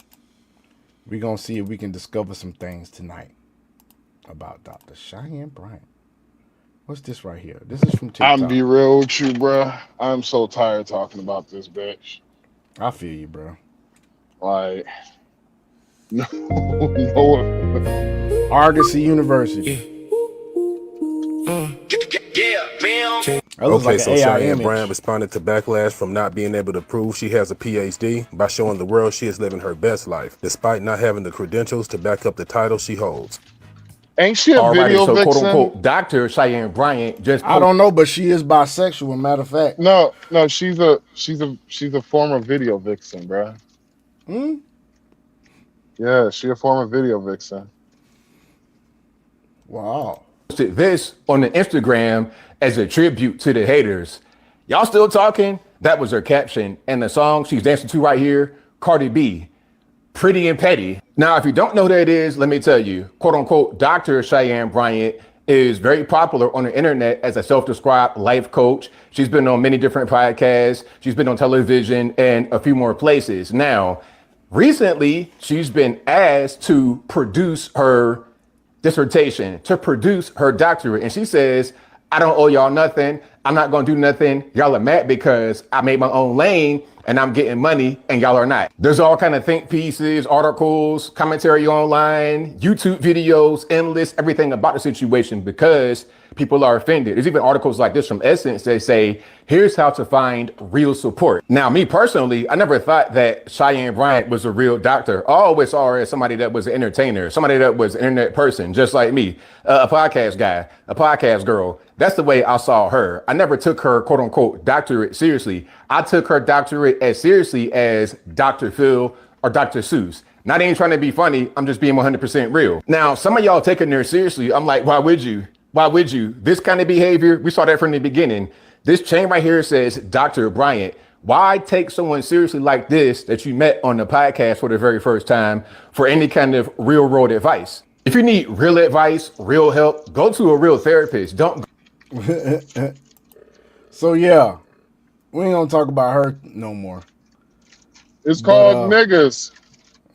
We gonna see if we can discover some things tonight about Dr. Cheyenne Bryant. What's this right here? This is from TikTok. I'm be real with you, bro. I'm so tired talking about this bitch. I feel you, bro. Like, no. Argosy University. Okay, so Cheyenne Bryant responded to backlash from not being able to prove she has a PhD by showing the world she is living her best life, despite not having the credentials to back up the title she holds. Ain't she a video vixen? Quote unquote, Dr. Cheyenne Bryant just. I don't know, but she is bisexual. Matter of fact. No, she's a former video vixen, bro. Yeah, she a former video vixen. Wow. This on the Instagram as a tribute to the haters. Y'all still talking? That was her caption. And the song she's dancing to right here, Cardi B, Pretty and Petty. Now, if you don't know who that is, let me tell you, quote unquote, Dr. Cheyenne Bryant is very popular on the internet as a self-described life coach. She's been on many different podcasts. She's been on television and a few more places. Now, recently, she's been asked to produce her dissertation, to produce her doctorate. And she says, I don't owe y'all nothing. I'm not going to do nothing. Y'all are mad because I made my own lane and I'm getting money and y'all are not. There's all kind of think pieces, articles, commentary online, YouTube videos, endless, everything about the situation because people are offended. There's even articles like this from Essence that say, here's how to find real support. Now, me personally, I never thought that Cheyenne Bryant was a real doctor. I always saw her as somebody that was an entertainer, somebody that was an internet person, just like me, a podcast guy, a podcast girl. That's the way I saw her. I never took her quote unquote doctorate seriously. I took her doctorate as seriously as Dr. Phil or Dr. Seuss. Not even trying to be funny. I'm just being 100% real. Now, some of y'all taking her seriously. I'm like, why would you? Why would you? This kind of behavior, we saw that from the beginning. This chain right here says Dr. Bryant. Why take someone seriously like this that you met on the podcast for the very first time for any kind of real world advice? If you need real advice, real help, go to a real therapist. Don't. So yeah, we ain't gonna talk about her no more. It's called niggas.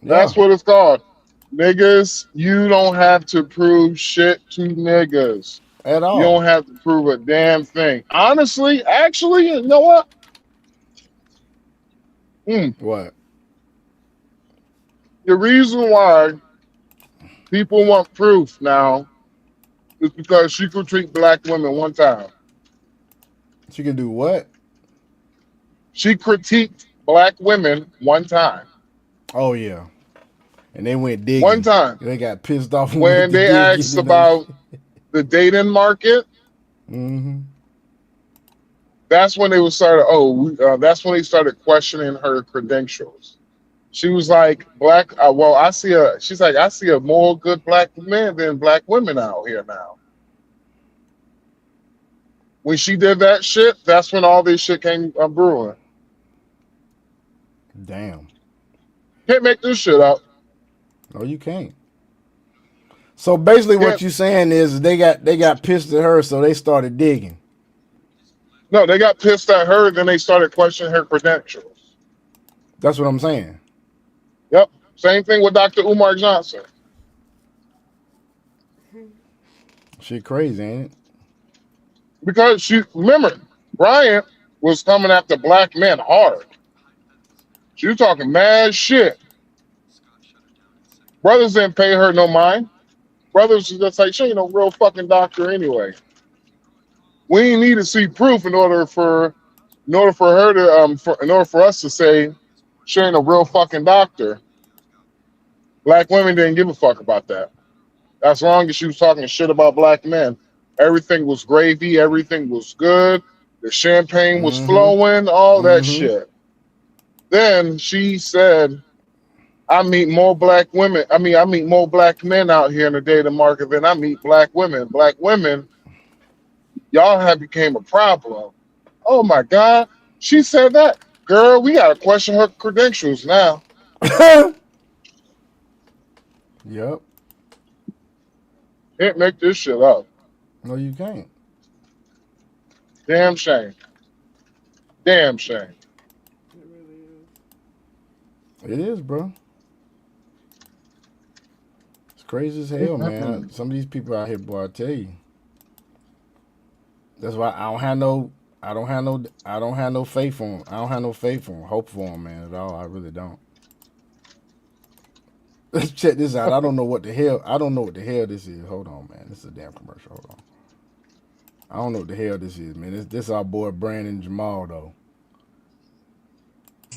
That's what it's called. Niggas, you don't have to prove shit to niggas. At all. You don't have to prove a damn thing. Honestly, actually, you know what? What? The reason why people want proof now is because she could treat black women one time. She can do what? She critiqued black women one time. Oh yeah. And they went digging. One time. They got pissed off when they asked about the dating market. That's when they was started. That's when they started questioning her credentials. She was like, "Black. She's like, I see a more good black men than black women out here now." When she did that shit, that's when all this shit came brewing. Damn. Can't make this shit up. No, you can't. So basically, what you're saying is they got pissed at her, so they started digging. No, they got pissed at her, then they started questioning her credentials. That's what I'm saying. Yep. Same thing with Dr. Umar Johnson. Shit crazy, ain't it? Because remember, Bryant was coming after black men hard. She was talking mad shit. Brothers didn't pay her no mind. Brothers was just like, she ain't no real fucking doctor anyway. We ain't need to see proof in order for her to in order for us to say she ain't a real fucking doctor. Black women didn't give a fuck about that. As long as she was talking shit about black men. Everything was gravy, everything was good, the champagne was flowing, all that shit. Then she said, I meet more black women. I meet more black men out here in the data market than I meet black women. Black women, y'all have became a problem. Oh my God. She said that. Girl, we gotta question her credentials now. Yep. Can't make this shit up. No, you can't. Damn shame. Damn shame. It is, bro. It's crazy as hell, man. Some of these people out here, boy, I tell you. That's why I don't have no faith for them. I don't have no faith for them, hope for them, man, at all. I really don't. Let's check this out. I don't know what the hell this is. Hold on, man. This is a damn commercial. Hold on. I don't know what the hell this is, man. This our boy Brandon Jamal, though.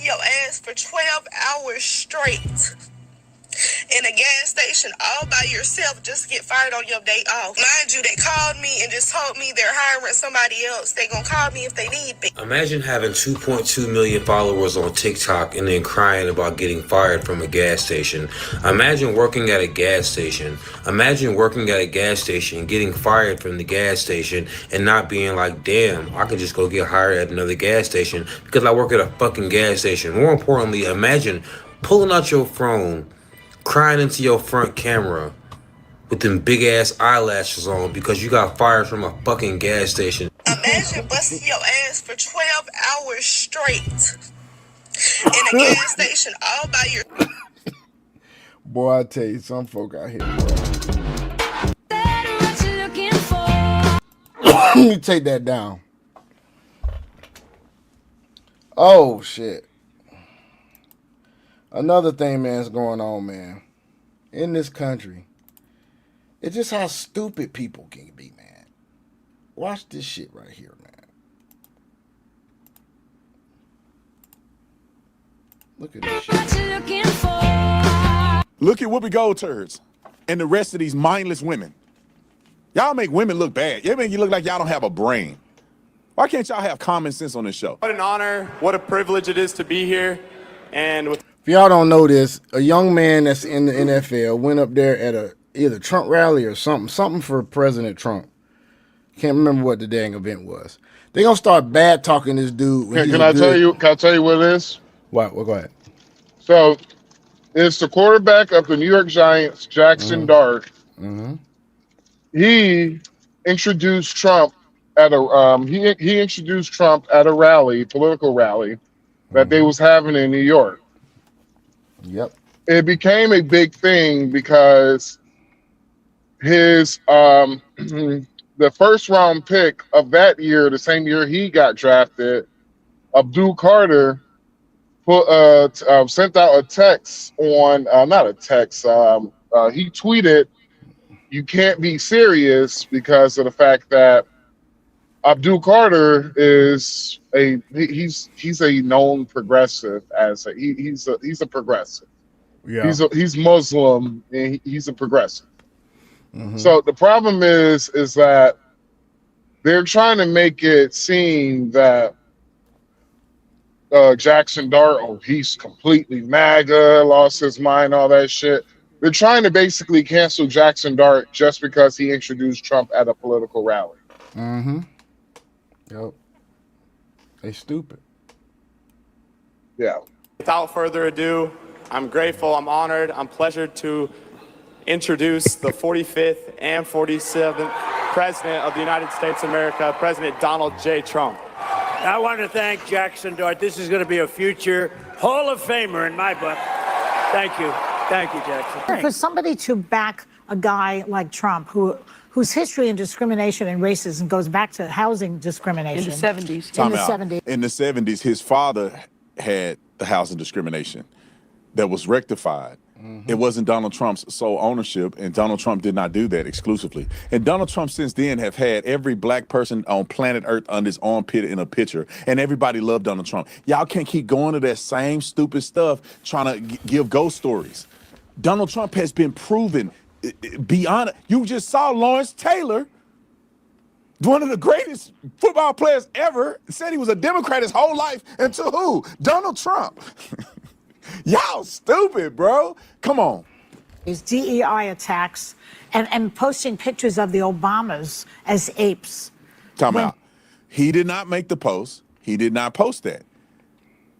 Your ass for 12 hours straight in a gas station all by yourself just to get fired on your day off. Mind you, they called me and just told me they're hiring somebody else. They gonna call me if they need me. Imagine having 2.2 million followers on TikTok and then crying about getting fired from a gas station. Imagine working at a gas station. Imagine working at a gas station, getting fired from the gas station and not being like, damn, I could just go get hired at another gas station because I work at a fucking gas station. More importantly, imagine pulling out your phone, crying into your front camera with them big ass eyelashes on because you got fired from a fucking gas station. Imagine busting your ass for 12 hours straight in a gas station all by your... Boy, I tell you, some folk out here, bro. Let me take that down. Oh, shit. Another thing, man, is going on, man. In this country, it's just how stupid people can be, man. Watch this shit right here, man. Look at this shit. Look at Whoopi Goldturds and the rest of these mindless women. Y'all make women look bad. You make you look like y'all don't have a brain. Why can't y'all have common sense on this show? What an honor, what a privilege it is to be here. And with If y'all don't know this, a young man that's in the NFL went up there at either Trump rally or something for President Trump. Can't remember what the dang event was. They gonna start bad talking this dude. Can I tell you what it is? What? Well, go ahead. So it's the quarterback of the New York Giants, Jackson Dart. He introduced Trump at a he introduced Trump at a rally, political rally that they was having in New York. Yep. It became a big thing because his the first round pick of that year, the same year he got drafted, Abdul Carter sent out a text on not a text. He tweeted, "You can't be serious," because of the fact that Abdul Carter is he's a known progressive he's a progressive. Yeah. He's Muslim and he's a progressive. So the problem is that they're trying to make it seem that Jackson Dart, he's completely MAGA, lost his mind, all that shit. They're trying to basically cancel Jackson Dart just because he introduced Trump at a political rally. Yep. They stupid. Yeah. Without further ado, I'm grateful, I'm honored, I'm pleasured to introduce the 45th and 47th President of the United States of America, President Donald J. Trump. I want to thank Jackson Dart. This is going to be a future Hall of Famer in my book. Thank you. Thank you, Jackson. For somebody to back a guy like Trump, whose history in discrimination and racism goes back to housing discrimination. In the 70s. Time In the out. 70s. In the 70s, his father had the housing discrimination that was rectified. It wasn't Donald Trump's sole ownership, and Donald Trump did not do that exclusively. And Donald Trump since then have had every black person on planet Earth under his armpit in a picture, and everybody loved Donald Trump. Y'all can't keep going to that same stupid stuff trying to give ghost stories. Donald Trump has been proven beyond. You just saw Lawrence Taylor, one of the greatest football players ever, said he was a Democrat his whole life until who? Donald Trump. Y'all stupid, bro. Come on. These DEI attacks and posting pictures of the Obamas as apes. Time out. He did not make the post. He did not post that.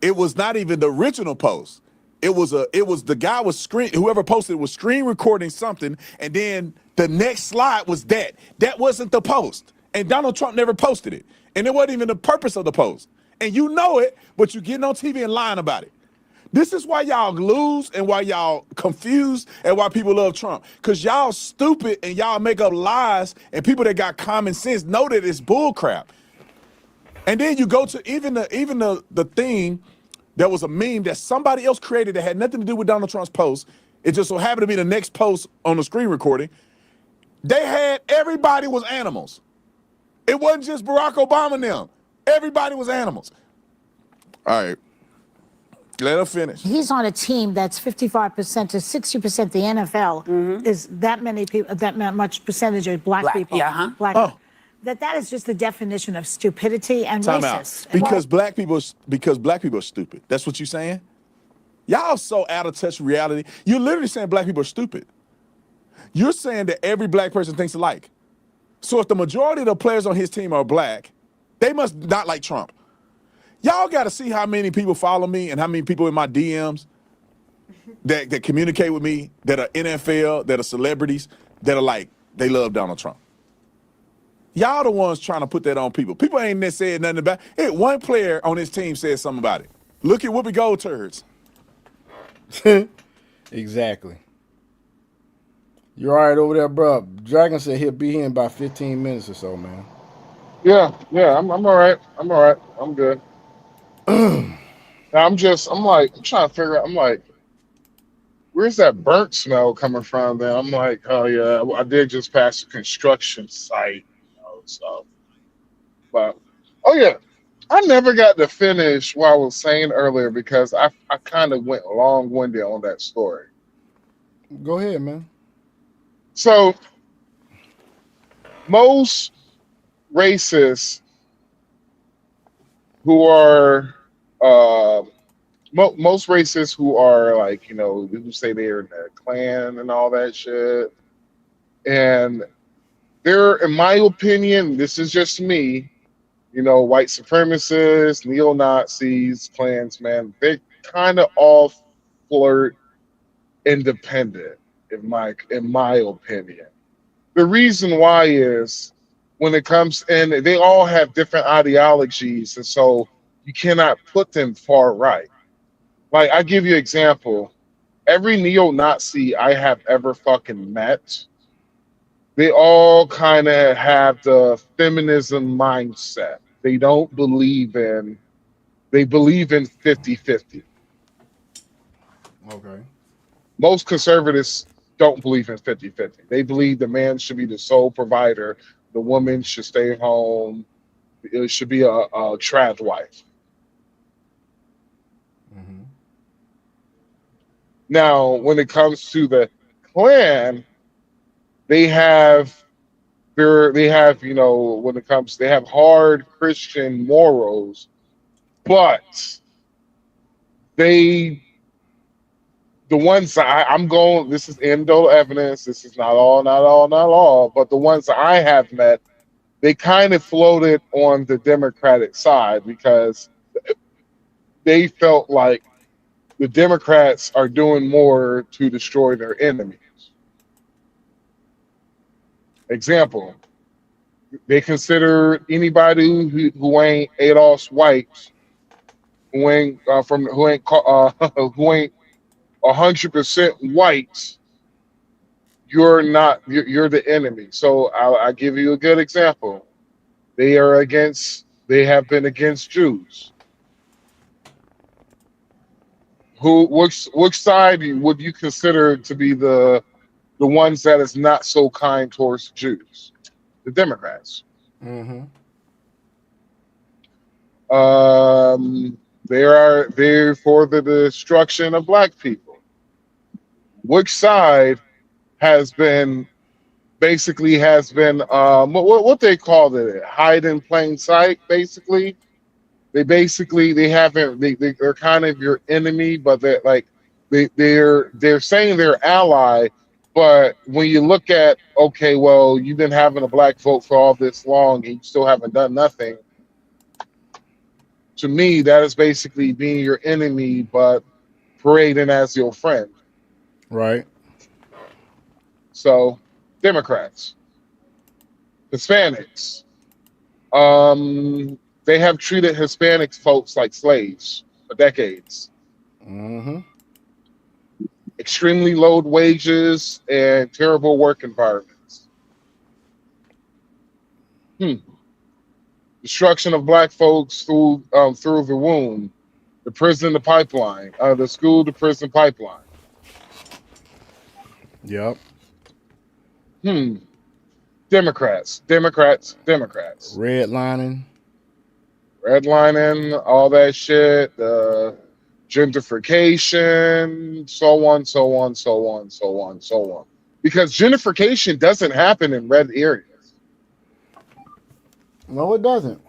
It was not even the original post. It was the guy was whoever posted was screen recording something, and then the next slide was that. That wasn't the post. And Donald Trump never posted it. And it wasn't even the purpose of the post. And you know it, but you're getting on TV and lying about it. This is why y'all lose and why y'all confused and why people love Trump. Because y'all stupid and y'all make up lies, and people that got common sense know that it's bullcrap. And then you go to even the thing that was a meme that somebody else created that had nothing to do with Donald Trump's post. It just so happened to be the next post on the screen recording. They had everybody was animals. It wasn't just Barack Obama and them. Everybody was animals. All right. Let her finish. He's on a team that's 55% to 60% the NFL is that many people, that much percentage of black people. Yeah, Black. That is just the definition of stupidity and Time out. racist. Because black people are stupid. That's what you're saying? Y'all so out of touch with reality. You're literally saying black people are stupid. You're saying that every black person thinks alike. So if the majority of the players on his team are black, they must not like Trump. Y'all got to see how many people follow me and how many people in my DMs that communicate with me, that are NFL, that are celebrities, that are like, they love Donald Trump. Y'all the ones trying to put that on people. People ain't said nothing about it. One player on his team said something about it. Look at Whoopi Gold turds. Exactly. You all right over there, bro? Dragon said he'll be here in about 15 minutes or so, man. Yeah, I'm all right. I'm all right. I'm good. I'm trying to figure out, I'm like, where's that burnt smell coming from then? I'm like, oh yeah, I did just pass a construction site, so. But, oh yeah, I never got to finish what I was saying earlier because I kind of went long-winded on that story. Go ahead, man. So, most racists who are most racists who are like, who say they're in the Klan and all that shit, and they're, in my opinion, this is just me, white supremacists, neo-Nazis, Klansmen, they kind of all flirt independent, in my opinion. The reason why is when it comes in, they all have different ideologies, and so you cannot put them far right. Like, I give you an example. Every neo-Nazi I have ever fucking met, they all kind of have the feminism mindset. They don't believe in, they believe in 50-50. Okay. Most conservatives don't believe in 50-50. They believe the man should be the sole provider. The woman should stay home. It should be a trad wife. Mm-hmm. Now, when it comes to the Klan, they have when it comes, they have hard Christian morals, but the ones I'm going, this is anecdotal evidence, this is not all, but the ones that I have met, they kind of floated on the Democratic side because they felt like the Democrats are doing more to destroy their enemies. Example, they consider anybody who ain't Adolf White, who ain't who ain't 100% white. You're not. You're the enemy. So I'll give you a good example. They have been against Jews. Which side would you consider to be the ones that is not so kind towards Jews? The Democrats. Mm-hmm. They're for the destruction of black people. Which side has been what they call it, hide in plain sight? Basically, they're kind of your enemy, but they're saying they're ally. But when you look at, okay, well, you've been having a black vote for all this long and you still haven't done nothing. To me, that is basically being your enemy, but parading as your friend. Right. So, Democrats, Hispanics, they have treated Hispanic folks like slaves for decades. Mm-hmm. Extremely low wages and terrible work environments. Destruction of black folks through the womb, the prison to pipeline, the school to prison pipeline. Yep. Democrats. Redlining, all that shit, gentrification, so on. Because gentrification doesn't happen in red areas. No, it doesn't.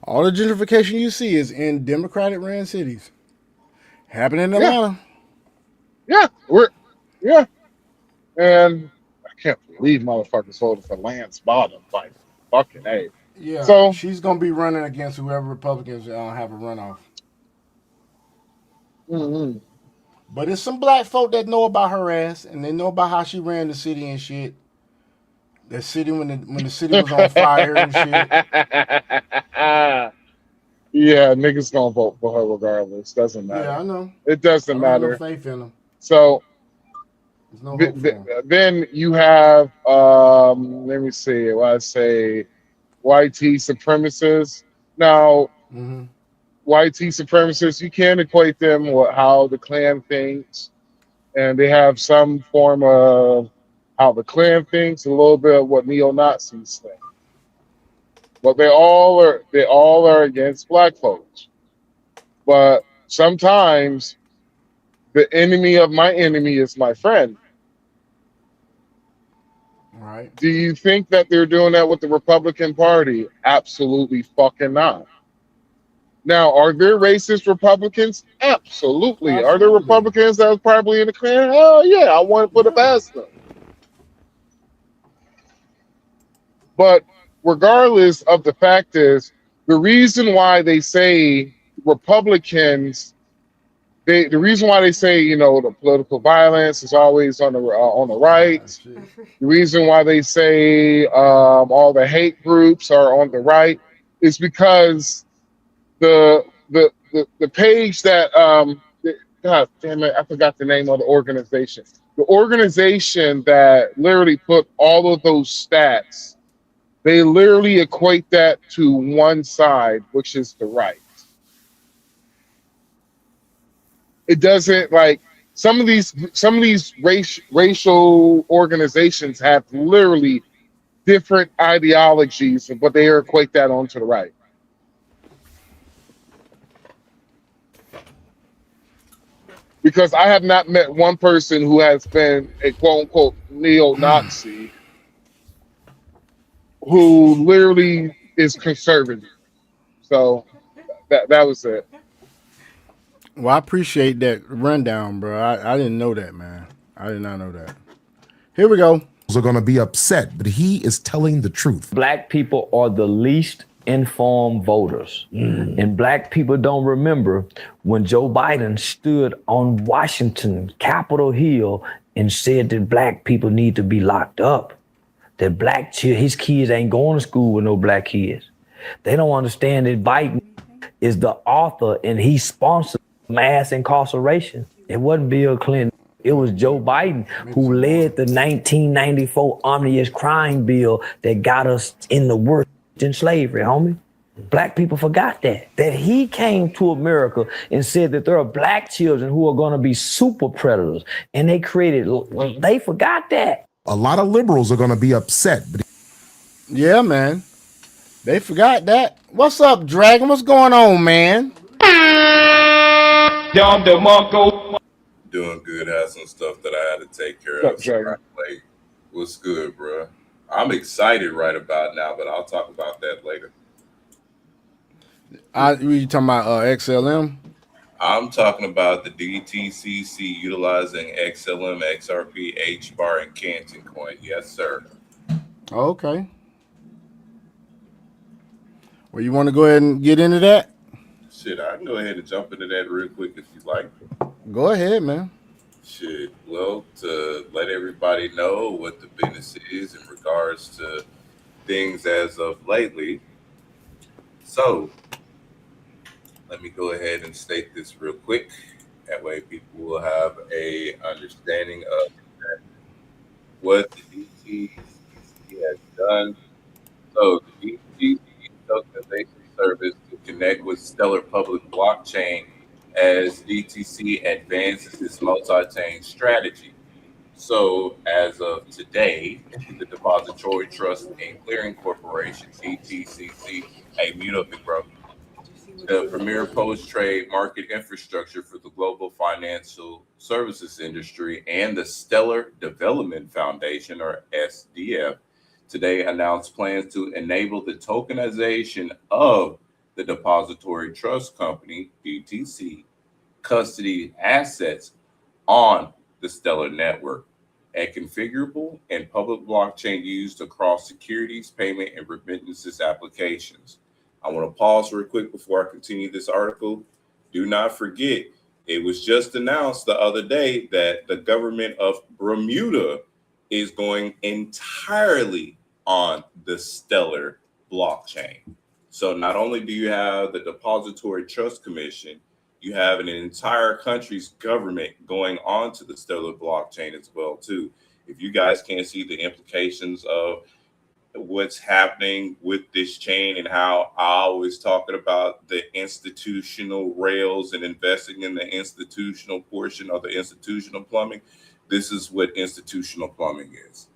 All the gentrification you see is in Democratic ran cities. Happening in Atlanta. Yeah. And I can't believe motherfuckers voted for Lance Bottom. Like, fucking A. Yeah. So she's gonna be running against whoever Republicans have a runoff. Mm-hmm. But it's some black folk that know about her ass, and they know about how she ran the city and shit. The city when the city was on fire and shit. Yeah, niggas gonna vote for her regardless. Doesn't matter. Yeah, I know. It doesn't matter. No faith in them. So there's no hope for them. then you have let me see. What I say, YT supremacists. Now, YT supremacists, you can equate them with how the Klan thinks, and they have some form of how the Klan thinks, a little bit of what neo-Nazis think. But they all are against black folks. But sometimes the enemy of my enemy is my friend. Right. Do you think that they're doing that with the Republican Party? Absolutely fucking not. Now, are there racist Republicans? Absolutely. Are there Republicans that was probably in the Klan? Oh yeah, I want to put it past them. But regardless of the fact is, the reason why they say Republicans, the reason why they say, the political violence is always on the right. The reason why they say all the hate groups are on the right is because the page that God damn it, I forgot the name of the organization. The organization that literally put all of those stats, they literally equate that to one side, which is the right. It doesn't, like, some of these racial organizations have literally different ideologies, but they equate that onto the right. Because I have not met one person who has been a quote unquote neo-Nazi who literally is conservative. So that was it. Well, I appreciate that rundown, bro. I didn't know that, man. I did not know that. Here we go. Are going to be upset, but he is telling the truth. Black people are the least informed voters. And black people don't remember when Joe Biden stood on Washington, Capitol Hill, and said that black people need to be locked up. That his kids ain't going to school with no black kids. They don't understand that Biden is the author and he sponsored mass incarceration. It wasn't Bill Clinton. It was Joe Biden who led the 1994 omnibus crime bill that got us in the worst in slavery, homie. Black people forgot that he came to America and said that there are black children who are going to be super predators. And they forgot that. A lot of liberals are going to be upset. Yeah, man. They forgot that. What's up, Dragon? What's going on, man? Doing good. Had some stuff that I had to take care of. Like, what's good, bro? I'm excited right about now, but I'll talk about that later. You talking about XLM? I'm talking about the DTCC utilizing XLM, XRP, HBAR, and Canton coin. Yes, sir. Okay. Well, you want to go ahead and get into that? Shit, I can go ahead and jump into that real quick if you like. Go ahead, man. Shit. Well, to let everybody know what the business is in regards to things as of lately. So, let me go ahead and state this real quick. That way people will have a understanding of what the DTCC has done. So the DTCC tokenization service to connect with Stellar Public Blockchain as DTC advances its multi-chain strategy. So as of today, the Depository Trust and Clearing Corporation, DTCC, hey, mute up, big bro, the premier post-trade market infrastructure for the global financial services industry, and the Stellar Development Foundation, or SDF, today announced plans to enable the tokenization of the Depository Trust Company, DTC, custody assets on the Stellar network, a configurable and public blockchain used across securities, payment, and remittances applications. I want to pause real quick before I continue this article. Do not forget, it was just announced the other day that the government of Bermuda is going entirely on the Stellar blockchain. So not only do you have the Depository Trust Commission, you have an entire country's government going on to the Stellar blockchain as well, too. If you guys can't see the implications of what's happening with this chain and how I always talking about the institutional rails and investing in the institutional portion of the institutional plumbing, this is what institutional plumbing is.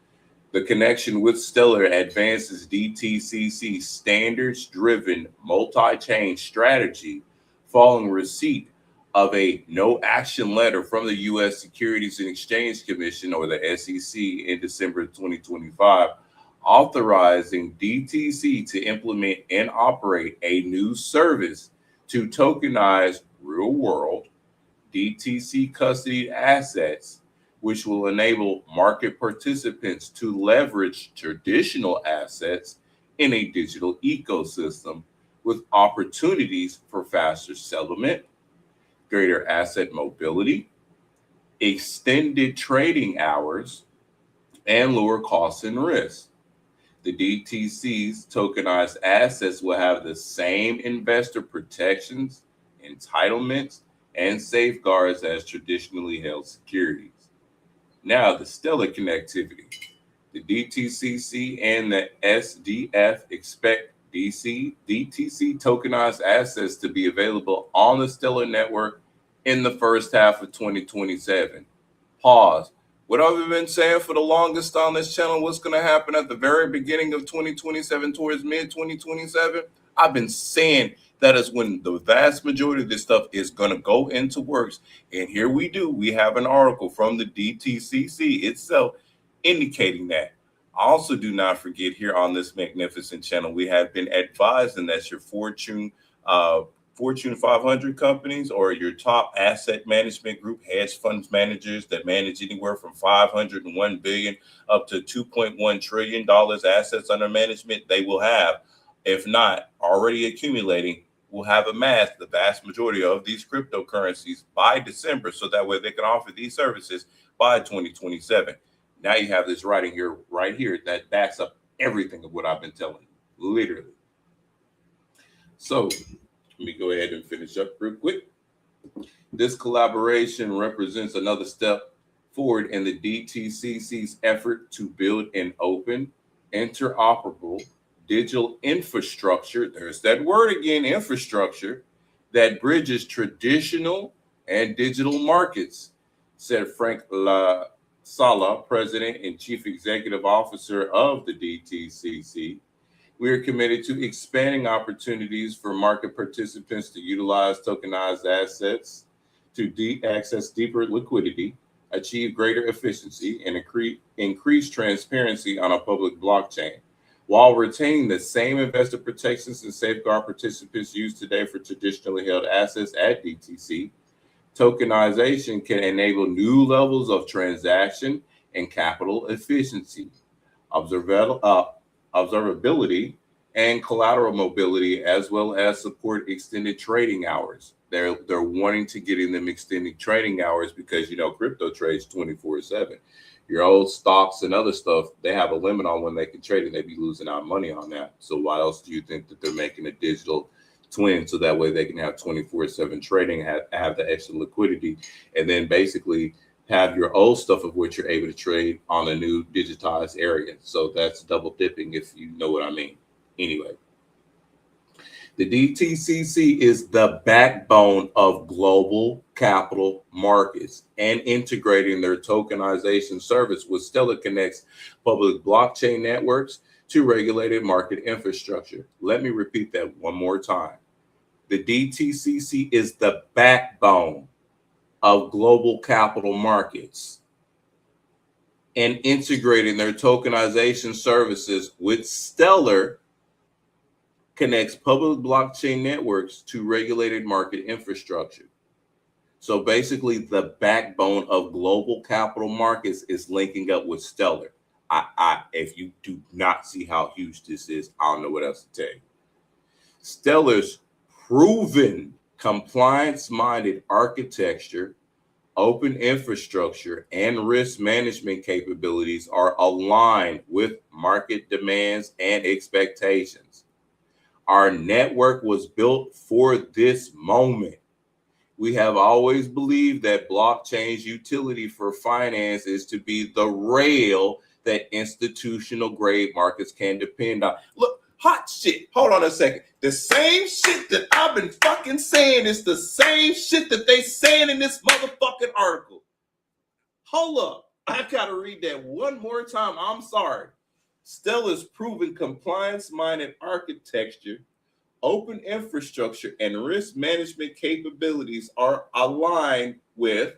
The connection with Stellar advances DTCC's standards-driven multi-chain strategy following receipt of a no-action letter from the U.S. Securities and Exchange Commission, or the SEC, in December 2025, authorizing DTC to implement and operate a new service to tokenize real-world DTC custodied assets, which will enable market participants to leverage traditional assets in a digital ecosystem with opportunities for faster settlement, greater asset mobility, extended trading hours, and lower costs and risks. The DTC's tokenized assets will have the same investor protections, entitlements, and safeguards as traditionally held securities. Now, the Stellar connectivity. The DTCC and the SDF expect DTC tokenized assets to be available on the Stellar network in the first half of 2027. Pause. What I've been saying for the longest on this channel, what's going to happen at the very beginning of 2027 towards mid-2027? I've been saying that is when the vast majority of this stuff is going to go into works. And here we do. We have an article from the DTCC itself indicating that. Also, do not forget, here on this magnificent channel, we have been advising that your Fortune 500 companies or your top asset management group, hedge funds managers that manage anywhere from $501 billion up to $2.1 trillion assets under management, they will have if not already accumulating, will have amassed the vast majority of these cryptocurrencies by December, so that way they can offer these services by 2027. Now you have this writing here, right here, that backs up everything of what I've been telling you, literally. So let me go ahead and finish up real quick. This collaboration represents another step forward in the DTCC's effort to build an open, interoperable digital infrastructure. There's that word again, infrastructure, that bridges traditional and digital markets, said Frank La Sala, President and Chief Executive Officer of the DTCC. We are committed to expanding opportunities for market participants to utilize tokenized assets to access deeper liquidity, achieve greater efficiency, and increase transparency on a public blockchain, while retaining the same investor protections and safeguard participants use today for traditionally held assets at DTC. Tokenization can enable new levels of transaction and capital efficiency, observability, and collateral mobility, as well as support extended trading hours. They're wanting to get in them extended trading hours because, you know, crypto trades 24/7. Your old stocks and other stuff, they have a limit on when they can trade, and they be losing out money on that. So why else do you think that they're making a digital twin so that way they can have 24/7 trading, have the extra liquidity, and then basically have your old stuff of which you're able to trade on a new digitized area. So that's double dipping, if you know what I mean. Anyway, the DTCC is the backbone of global capital markets, and integrating their tokenization service with Stellar connects public blockchain networks to regulated market infrastructure. Let me repeat that one more time. The DTCC is the backbone of global capital markets, and integrating their tokenization services with Stellar connects public blockchain networks to regulated market infrastructure. So basically, the backbone of global capital markets is linking up with Stellar. If you do not see how huge this is, I don't know what else to tell you. Stellar's proven compliance-minded architecture, open infrastructure, and risk management capabilities are aligned with market demands and expectations. Our network was built for this moment. We have always believed that blockchain's utility for finance is to be the rail that institutional grade markets can depend on. Look, hot shit. Hold on a second. The same shit that I've been fucking saying is the same shit that they saying in this motherfucking article. Hold up. I gotta read that one more time. I'm sorry. Stellar's proven compliance-minded architecture, open infrastructure, and risk management capabilities are aligned with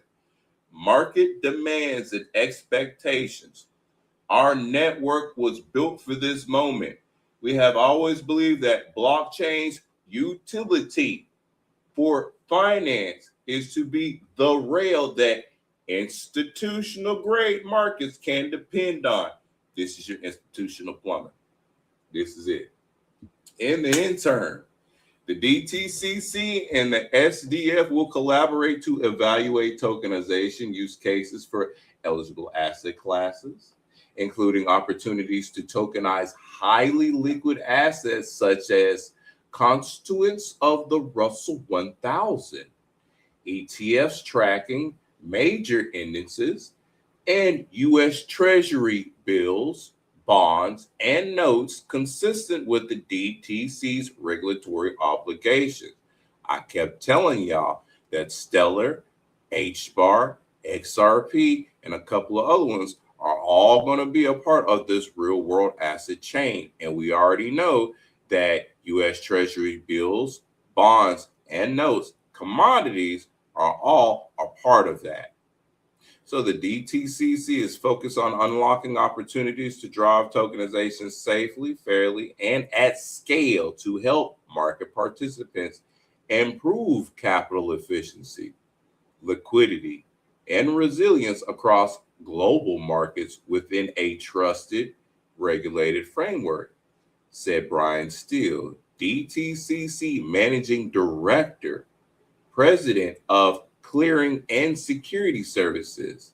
market demands and expectations. Our network was built for this moment. We have always believed that blockchain's utility for finance is to be the rail that institutional grade markets can depend on. This is your institutional plumber. This is it. In the intern, the DTCC and the SDF will collaborate to evaluate tokenization use cases for eligible asset classes, including opportunities to tokenize highly liquid assets such as constituents of the Russell 1000, ETFs tracking major indices, and U.S. Treasury bills, bonds, and notes consistent with the DTC's regulatory obligations. I kept telling y'all that Stellar, HBAR, XRP, and a couple of other ones are all going to be a part of this real world asset chain. And we already know that U.S. Treasury bills, bonds, and notes, commodities are all a part of that. So the DTCC is focused on unlocking opportunities to drive tokenization safely, fairly, and at scale to help market participants improve capital efficiency, liquidity, and resilience across global markets within a trusted, regulated framework. said Brian Steele, DTCC Managing Director, President of Clearing and Security Services.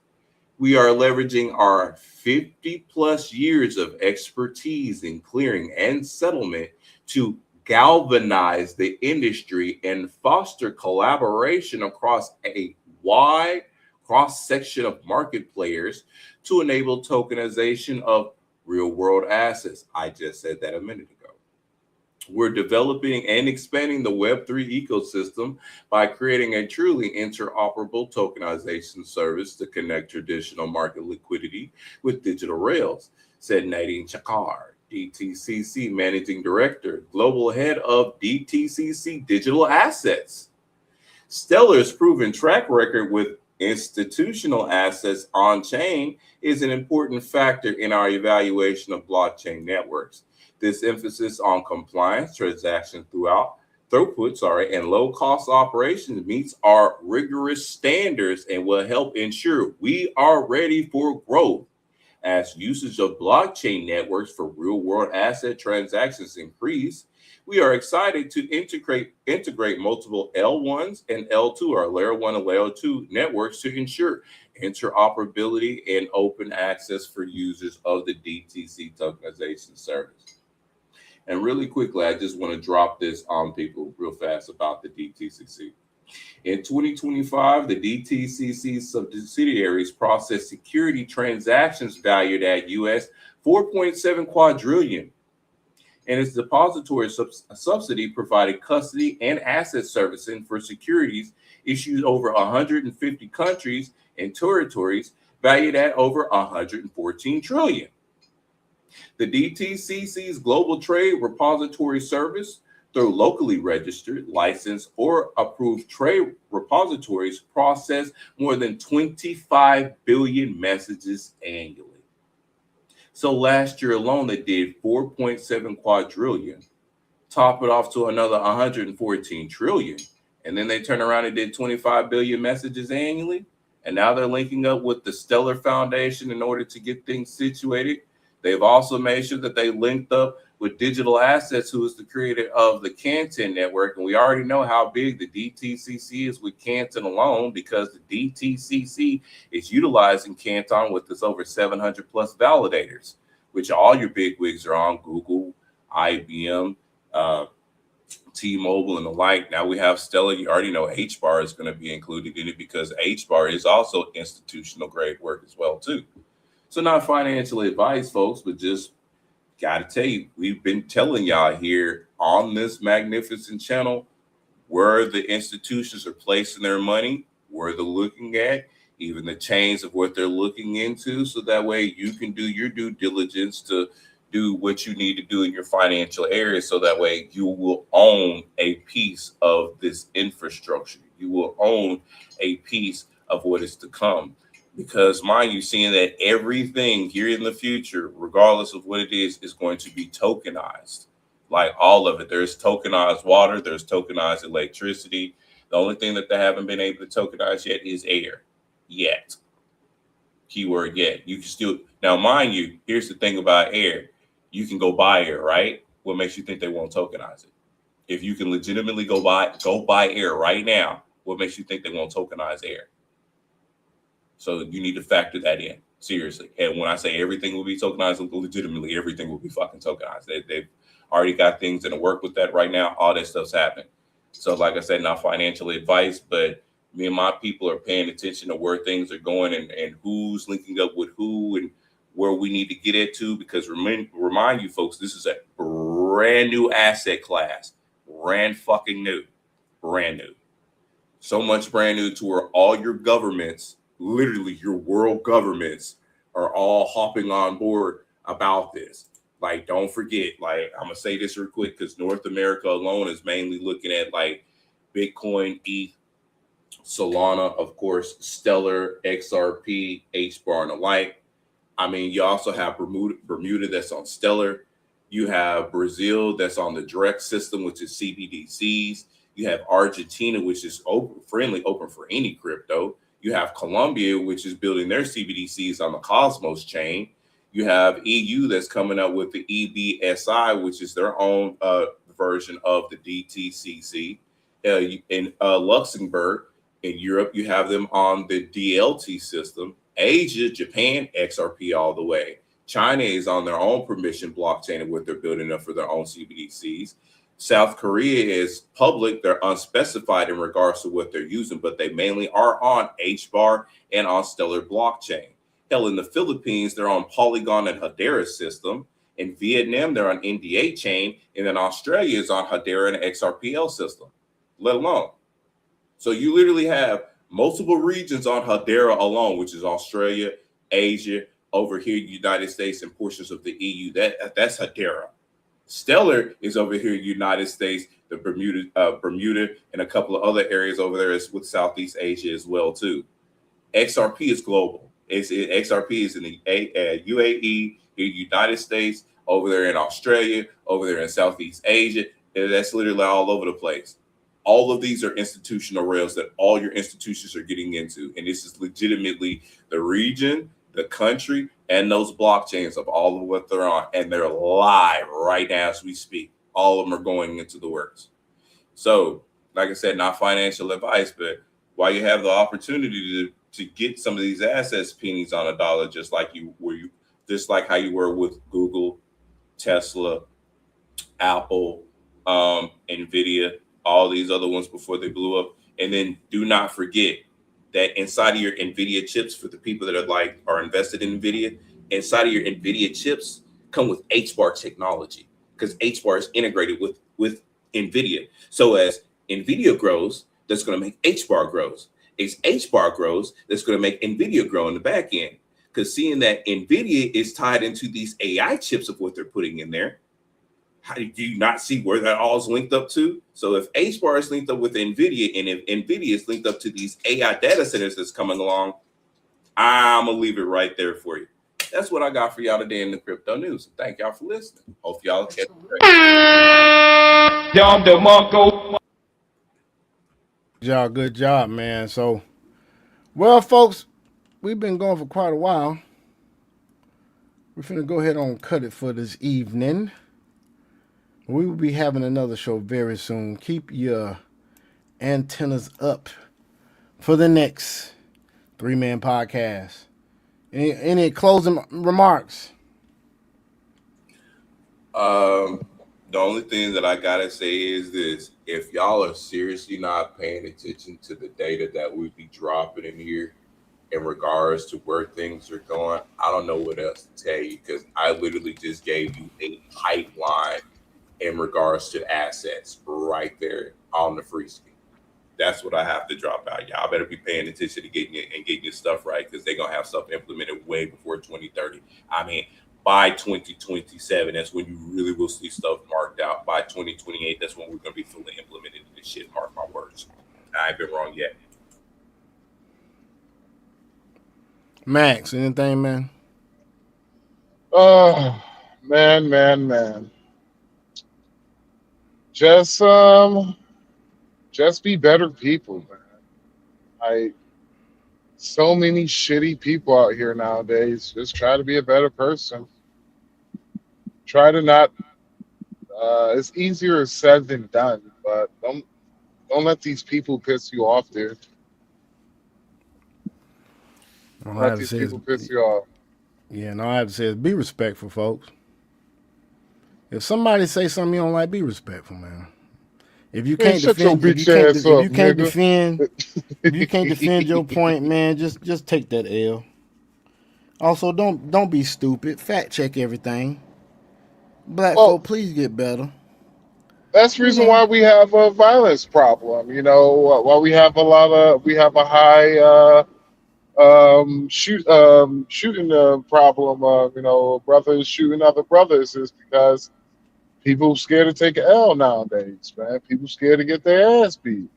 We are leveraging our 50 plus years of expertise in clearing and settlement to galvanize the industry and foster collaboration across a wide cross-section of market players to enable tokenization of real-world assets. I just said that a minute ago. We're developing and expanding the Web3 ecosystem by creating a truly interoperable tokenization service to connect traditional market liquidity with digital rails, said Nadine Chakar, DTCC Managing Director, Global Head of DTCC Digital Assets. Stellar's proven track record with institutional assets on-chain is an important factor in our evaluation of blockchain networks. This emphasis on compliance, transaction throughput, and low-cost operations meets our rigorous standards and will help ensure we are ready for growth. As usage of blockchain networks for real-world asset transactions increase, we are excited to integrate multiple L1s and L2, or Layer 1 and Layer 2 networks, to ensure interoperability and open access for users of the DTC tokenization service. And really quickly, I just want to drop this on people real fast about the DTCC. In 2025, the DTCC subsidiaries processed security transactions valued at US 4.7 quadrillion. And its depository subsidy provided custody and asset servicing for securities issued over 150 countries and territories valued at over 114 trillion. The DTCC's Global Trade Repository Service, through locally registered, licensed, or approved trade repositories, process more than 25 billion messages annually. So last year alone, they did 4.7 quadrillion, top it off to another 114 trillion. And then they turn around and did 25 billion messages annually. And now they're linking up with the Stellar Foundation in order to get things situated. They've also made sure that they linked up with Digital Assets, who is the creator of the Canton Network. And we already know how big the DTCC is with Canton alone, because the DTCC is utilizing Canton with its over 700 plus validators, which all your big wigs are on: Google, IBM, T-Mobile, and the like. Now we have Stellar. You already know HBAR is going to be included in it, because HBAR is also institutional grade work as well too. So not financial advice, folks, but just got to tell you, we've been telling y'all here on this magnificent channel where the institutions are placing their money, where they're looking at, even the chains of what they're looking into, so that way you can do your due diligence to do what you need to do in your financial area, so that way you will own a piece of this infrastructure. You will own a piece of what is to come. Because, mind you, seeing that everything here in the future, regardless of what it is going to be tokenized. Like all of it. There's tokenized water. There's tokenized electricity. The only thing that they haven't been able to tokenize yet is air. Yet. Keyword yet. You can still, now mind you, here's the thing about air. You can go buy air, right? What makes you think they won't tokenize it? If you can legitimately go buy air right now, what makes you think they won't tokenize air? So you need to factor that in, seriously. And when I say everything will be tokenized, legitimately, everything will be fucking tokenized. They've already got things that work with that right now. All that stuff's happening. So like I said, not financial advice, but me and my people are paying attention to where things are going and who's linking up with who and where we need to get it to. Because remind you folks, this is a brand new asset class. Brand fucking new. Brand new. So much brand new to where all your governments, literally your world governments, are all hopping on board about this. Like, don't forget, like, I'm gonna say this real quick, because North America alone is mainly looking at like Bitcoin, ETH, Solana, of course, Stellar, XRP, HBAR, and the like. I mean, you also have Bermuda that's on Stellar. You have Brazil that's on the direct system, which is CBDCs. You have Argentina, which is open for any crypto. You have Colombia, which is building their CBDCs on the Cosmos chain. You have EU that's coming up with the EBSI, which is their own version of the DTCC. In Luxembourg, in Europe, you have them on the DLT system. Asia, Japan, XRP all the way. China is on their own permission blockchain and what they're building up for their own CBDCs. South Korea is public. They're unspecified in regards to what they're using, but they mainly are on HBAR and on Stellar blockchain. Hell, in the Philippines, they're on Polygon and Hedera system. In Vietnam, they're on NDA chain. And then Australia is on Hedera and XRPL system, let alone. So you literally have multiple regions on Hedera alone, which is Australia, Asia, over here, United States, and portions of the EU. That's Hedera. Stellar is over here, United States, the Bermuda, and a couple of other areas over there is with Southeast Asia as well too. XRP is global. XRP is in the UAE, the United States, over there in Australia, over there in Southeast Asia. And that's literally all over the place. All of these are institutional rails that all your institutions are getting into. And this is legitimately the region, the country, and those blockchains of all of what they're on. And they're live right now as we speak. All of them are going into the works. So, like I said, not financial advice, but while you have the opportunity to get some of these assets pennies on a dollar, just like how you were with Google, Tesla, Apple, Nvidia, all these other ones before they blew up. And then do not forget that inside of your Nvidia chips, for the people that are invested in Nvidia, inside of your Nvidia chips come with HBAR technology, because HBAR is integrated with Nvidia. So as Nvidia grows, that's going to make HBAR grows. As HBAR grows, that's going to make Nvidia grow in the back end. Because seeing that Nvidia is tied into these AI chips of what they're putting in there, how do you not see where that all is linked up to? So if HBAR is linked up with Nvidia, and if Nvidia is linked up to these AI data centers that's coming along, I'm gonna leave it right there for you. That's what I got for y'all today in the crypto news. Thank y'all for listening. Hope y'all catch it. Good job, man. So, well, folks, we've been going for quite a while. We're finna go ahead and cut it for this evening. We will be having another show very soon. Keep your antennas up for the next 3-Man podcast. Any closing remarks? The only thing that I gotta say is this: if y'all are seriously not paying attention to the data that we be dropping in here in regards to where things are going, I don't know what else to tell you, because I literally just gave you a pipeline in regards to assets right there on the free scheme. That's what I have to drop out. Y'all better be paying attention to getting your stuff right, because they're going to have stuff implemented way before 2030. I mean, by 2027, that's when you really will see stuff marked out. By 2028, that's when we're going to be fully implemented in this shit. Mark my words. I ain't been wrong yet. Max, anything, man? Oh, man. Just be better people, man. So many shitty people out here nowadays. Just try to be a better person. Try to not. It's easier said than done, but don't let these people piss you off, dude. Don't let these people piss you off. Yeah, and all I have to say is be respectful, folks. If somebody say something you don't like, be respectful, man. If you can't defend your point, man, just take that L. Also, don't be stupid. Fact check everything. Black folk, please get better. That's the reason why we have a violence problem. You know, why we have a high shooting problem. Brothers shooting other brothers is because people scared to take an L nowadays, man. People scared to get their ass beat.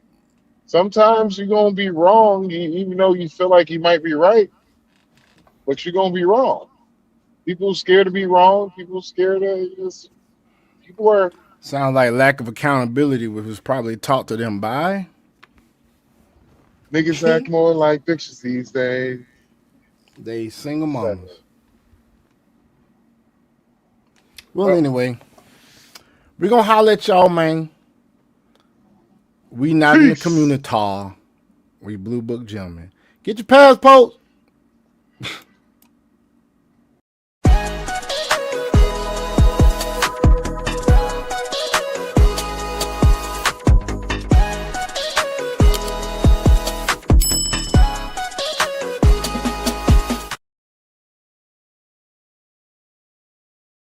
Sometimes you're gonna be wrong, even though you feel like you might be right, but you're gonna be wrong. People scared to be wrong. People scared to just. People are. Sounds like lack of accountability, which was probably taught to them by. Niggas act more like bitches these days. They single moms. Well, anyway, we're going to holler at y'all, man. We not in the community. We Blue Book gentlemen. Get your passports.